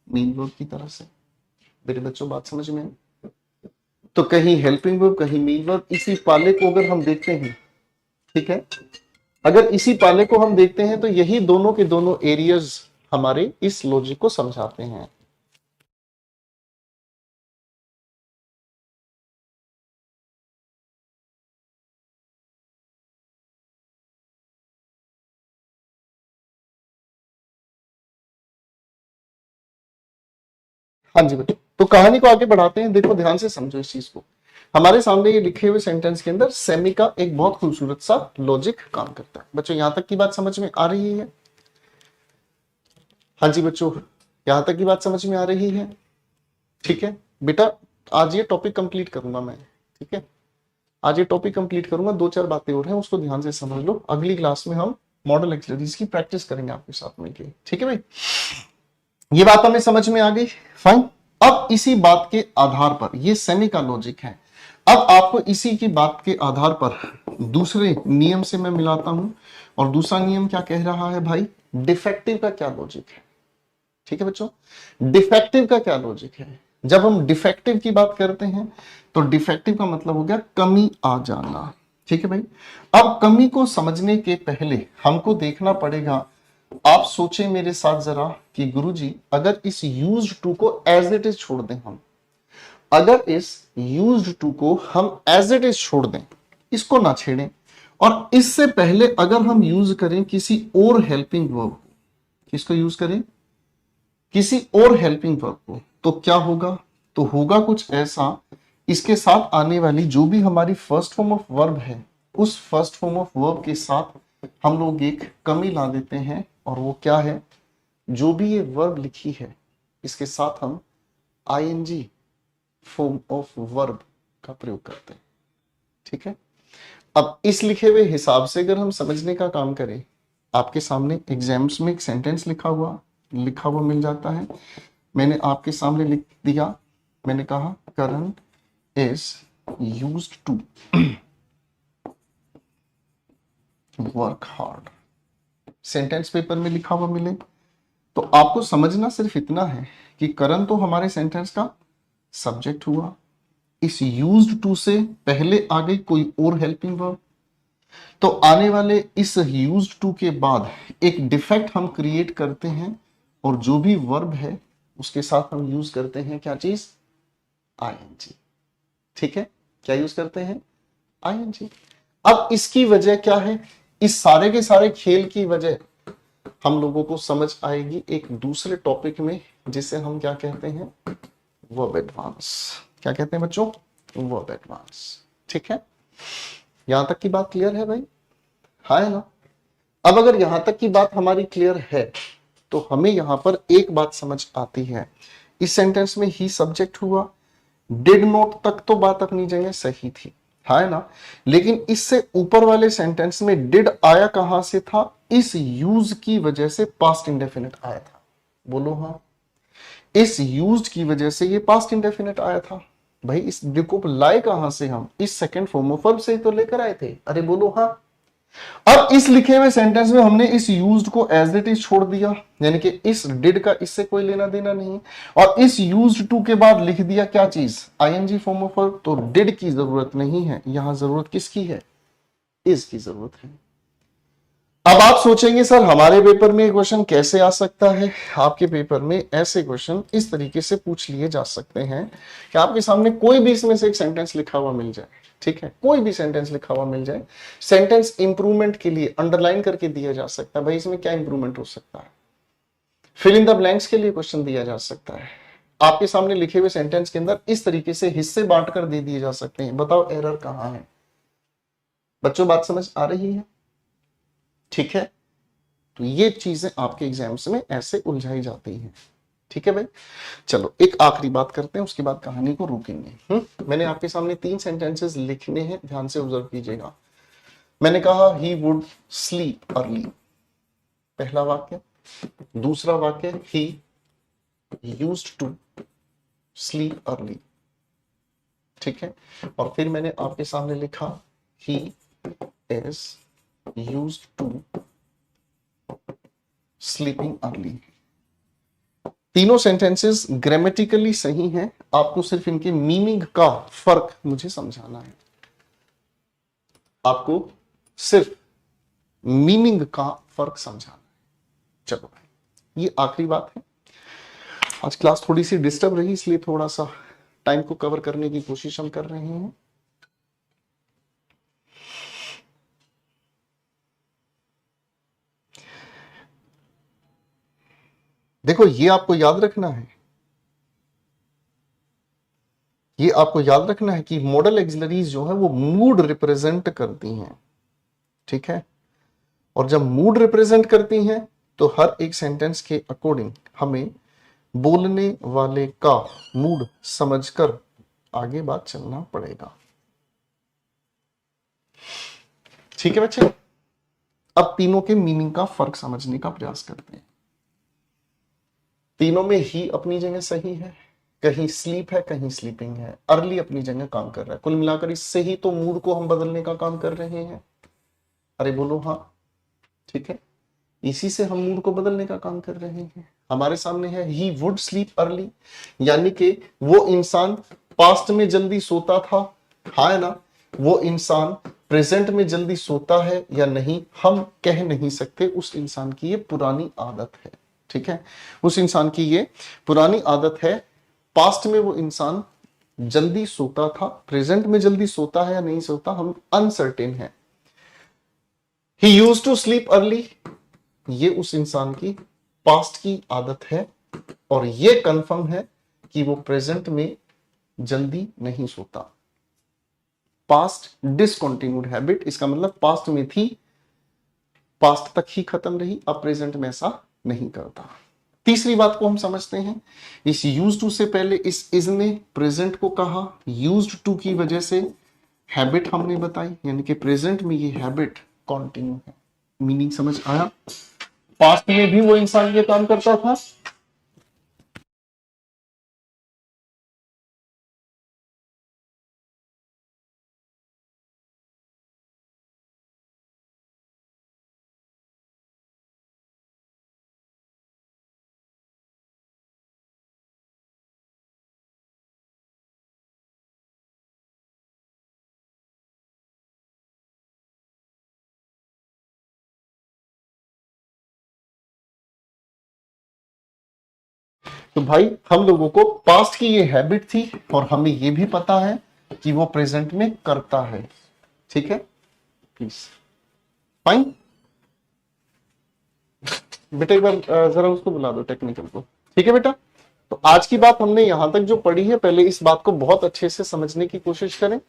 मेन वर्ब की तरह से। मेरे बच्चों बात समझ में, तो कहीं हेल्पिंग वर्ब कहीं मेन वर्ब, इसी पाले को अगर हम देखते हैं, ठीक है, अगर इसी पाले को हम देखते हैं तो यही दोनों के दोनों एरियाज हमारे इस लॉजिक को समझाते हैं। हाँ जी बच्चों, तो कहानी को आगे बढ़ाते हैं, देखो ध्यान से समझो इस चीज को। हमारे सामने ये लिखे हुए सेंटेंस के अंदर सेमी का एक बहुत खूबसूरत सा लॉजिक काम करता है। बच्चों यहां तक की बात समझ में आ रही है? हाँ जी बच्चों, यहां तक की बात समझ में आ रही है? ठीक है बेटा, आज ये टॉपिक कंप्लीट करूंगा मैं। ठीक है, आज ये टॉपिक कंप्लीट करूंगा, 2-4 बातें और हैं, उसको ध्यान से समझ लो। अगली क्लास में हम मॉडल एक्सरसाइज की प्रैक्टिस करेंगे आपके साथ मिलकर। ठीक है भाई, ये बात हमें समझ में आ गई। फाइन। अब इसी बात के आधार पर, ये सेमी का लॉजिक है, अब आपको इसी की बात के आधार पर दूसरे नियम से मैं मिलाता हूं। और दूसरा नियम क्या कह रहा है भाई? डिफेक्टिव का क्या लॉजिक है? ठीक है बच्चों, डिफेक्टिव का क्या लॉजिक है? जब हम डिफेक्टिव की बात करते हैं तो डिफेक्टिव का मतलब हो गया कमी आ जाना। ठीक है भाई, अब कमी को समझने के पहले हमको देखना पड़ेगा। आप सोचें मेरे साथ जरा कि गुरुजी अगर इस यूज्ड टू को एज इट इज छोड़ दें, हम अगर इस यूज्ड टू को हम एज इट इज छोड़ दें, इसको ना छेड़ें, और इससे पहले अगर हम यूज करें किसी और हेल्पिंग वर्ब, किसको यूज करें? किसी और हेल्पिंग वर्ब को, तो क्या होगा? तो होगा कुछ ऐसा, इसके साथ आने वाली जो भी हमारी फर्स्ट फॉर्म ऑफ वर्ब है, उस फर्स्ट फॉर्म ऑफ वर्ब के साथ हम लोग एक कमी ला देते हैं, और वो क्या है? जो भी ये वर्ब लिखी है इसके साथ हम आईएनजी फॉर्म ऑफ वर्ब का प्रयोग करते हैं। ठीक है, अब इस लिखे हुए हिसाब से अगर हम समझने का काम करें, आपके सामने एग्जाम्स में एक सेंटेंस लिखा हुआ मिल जाता है। मैंने आपके सामने लिख दिया, मैंने कहा Karan is used to work hard. Sentence paper में लिखा हुआ मिले तो आपको समझना सिर्फ इतना है कि करण तो हमारे सेंटेंस का सब्जेक्ट हुआ, इस यूज्ड टू से पहले आ गई कोई और हेल्पिंग वर्ब, तो आने वाले इस यूज्ड टू के बाद एक डिफेक्ट हम क्रिएट करते हैं, और जो भी वर्ब है उसके साथ हम यूज करते हैं क्या चीज? आईएनजी। ठीक है, क्या यूज करते हैं? आईएनजी। अब इसकी वजह क्या है? इस सारे के सारे खेल की वजह हम लोगों को समझ आएगी एक दूसरे टॉपिक में, जिसे हम क्या कहते हैं? Verb advance. क्या कहते हैं बच्चों? Verb advance. ठीक है, यहां तक की बात क्लियर है भाई? हाँ है ना? अब अगर यहां तक की बात हमारी क्लियर है तो हमें यहां पर एक बात समझ आती है, इस सेंटेंस में ही सब्जेक्ट हुआ, डिड नॉट तक तो बात अपनी जगह सही थी, है ना? लेकिन इससे ऊपर वाले सेंटेंस में डिड आया कहां से था? इस यूज की वजह से पास्ट इंडेफिनिट आया था। बोलो हाँ, इस यूज्ड की वजह से ये पास्ट इंडेफिनिट आया था। भाई इस डिड को लाए कहां से? हम इस सेकंड फॉर्म ऑफ वर्ब से तो लेकर आए थे। अरे बोलो हाँ। अब इस लिखे हुए सेंटेंस में हमने इस यूज्ड को एज इट इज छोड़ दिया, यानी कि इस डिड का इससे कोई लेना देना नहीं, और इस यूज्ड टू के बाद लिख दिया क्या चीज? ING form of verb. तो डिड की जरूरत नहीं है, यहां जरूरत किसकी है? इज की जरूरत है। अब आप सोचेंगे सर हमारे पेपर में क्वेश्चन कैसे आ सकता है? आपके पेपर में ऐसे क्वेश्चन इस तरीके से पूछ लिए जा सकते हैं कि आपके सामने कोई भी इसमें से एक सेंटेंस लिखा हुआ मिल जाए। ठीक है, कोई भी सेंटेंस लिखा हुआ मिल जाए, सेंटेंस इंप्रूवमेंट के लिए अंडरलाइन करके दिया जा सकता है, भाई इसमें क्या इंप्रूवमेंट हो सकता है। फिल इन द ब्लैंक्स के लिए क्वेश्चन दिया जा सकता है। आपके सामने लिखे हुए सेंटेंस के अंदर इस तरीके से हिस्से बांट कर दे दिए जा सकते हैं। बताओ एरर कहां है? बच्चों बात समझ आ रही है? ठीक है, तो ये चीजें आपके एग्जाम्स में ऐसे उलझाई जाती हैं। ठीक है भाई, चलो एक आखिरी बात करते हैं, उसके बाद कहानी को रोकेंगे। मैंने आपके सामने 3 सेंटेंसेस लिखने हैं, ध्यान से ऑब्जर्व कीजिएगा। मैंने कहा ही वुड स्लीप अर्ली, पहला वाक्य। दूसरा वाक्य he used to sleep early. ठीक है, और फिर मैंने आपके सामने लिखा he is used to sleeping early. तीनों सेंटेंसेस ग्रामेटिकली सही हैं, आपको सिर्फ इनके मीनिंग का फर्क मुझे समझाना है। आपको सिर्फ मीनिंग का फर्क समझाना है। चलो भाई, ये आखिरी बात है। आज क्लास थोड़ी सी डिस्टर्ब रही, इसलिए थोड़ा सा टाइम को कवर करने की कोशिश हम कर रहे हैं। देखो ये आपको याद रखना है, ये आपको याद रखना है कि मॉडल एक्सिलरीज जो है वो मूड रिप्रेजेंट करती हैं, ठीक है। और जब मूड रिप्रेजेंट करती हैं तो हर एक सेंटेंस के अकॉर्डिंग हमें बोलने वाले का मूड समझकर आगे बात चलना पड़ेगा, ठीक है बच्चे। अब तीनों के मीनिंग का फर्क समझने का प्रयास करते हैं। तीनों में ही अपनी जगह सही है, कहीं स्लीप है कहीं स्लीपिंग है, अर्ली अपनी जगह काम कर रहा है। कुल मिलाकर इससे ही तो मूड को हम बदलने का काम कर रहे हैं। अरे बोलो हाँ, ठीक है, इसी से हम मूड को बदलने का काम कर रहे हैं। हमारे सामने है ही वुड स्लीप अर्ली, यानी कि वो इंसान पास्ट में जल्दी सोता था, हाँ है ना। वो इंसान प्रेजेंट में जल्दी सोता है या नहीं हम कह नहीं सकते, उस इंसान की ये पुरानी आदत है, ठीक है। उस इंसान की ये पुरानी आदत है। पास्ट में वो इंसान जल्दी सोता था, प्रेजेंट में जल्दी सोता है या नहीं सोता हम अनसर्टेन है। He used to sleep early, ये उस इंसान की पास्ट की आदत है, और ये कंफर्म है कि वो प्रेजेंट में जल्दी नहीं सोता। पास्ट डिसकंटिन्यूड हैबिट, इसका मतलब पास्ट में थी, पास्ट तक ही खत्म रही, अब प्रेजेंट में ऐसा नहीं करता। तीसरी बात को हम समझते हैं, इस यूज्ड टू से पहले इस इज ने प्रेजेंट को कहा, यूज्ड टू की वजह से हैबिट हमने बताई, यानी कि प्रेजेंट में ये हैबिट कंटिन्यू है। मीनिंग समझ आया? पास्ट में भी वो इंसान ये काम करता था, तो भाई हम लोगों को पास्ट की ये हैबिट थी और हमें ये भी पता है कि वो प्रेजेंट में करता है, ठीक है। प्लीज फाइन बेटा, एक बार जरा उसको बुला दो टेक्निकल को, ठीक है बेटा। तो आज की बात हमने यहां तक जो पढ़ी है, पहले इस बात को बहुत अच्छे से समझने की कोशिश करें,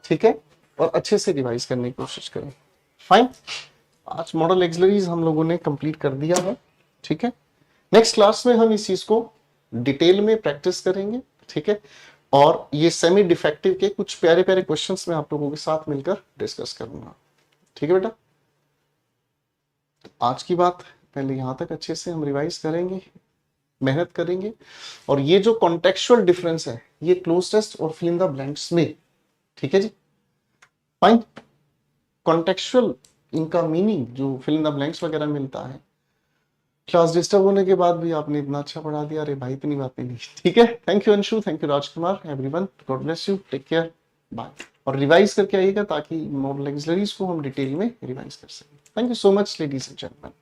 ठीक है, और अच्छे से रिवाइज करने की कोशिश करें। फाइन, आज मॉडल एक्सिलरीज हम लोगों ने कंप्लीट कर दिया है, ठीक है। नेक्स्ट क्लास में हम इस चीज को डिटेल में प्रैक्टिस करेंगे, ठीक है। और ये सेमी डिफेक्टिव के कुछ प्यारे प्यारे क्वेश्चंस मैं आप लोगों के साथ मिलकर डिस्कस करूंगा, ठीक है बेटा। आज की बात पहले यहां तक अच्छे से हम रिवाइज करेंगे, मेहनत करेंगे, और ये जो कॉन्टेक्चुअल डिफरेंस है ये क्लोज टेस्ट और फिल इन द ब्लैंक्स में, ठीक है जी। फाइन, कॉन्टेक्चुअल इनका मीनिंग जो फिल इन द ब्लैंक्स वगैरह मिलता है, क्लास डिस्टर्ब होने के बाद भी आपने इतना अच्छा पढ़ा दिया, अरे भाई इतनी बातें नहीं, ठीक है। Thank you Anshu, thank you Rajkumar, everyone, God bless you, take care, bye. और रिवाइज करके आइएगा ताकि मॉडल एक्सिलरीज को हम डिटेल में रिवाइज कर सकें। Thank you so much ladies and gentleman.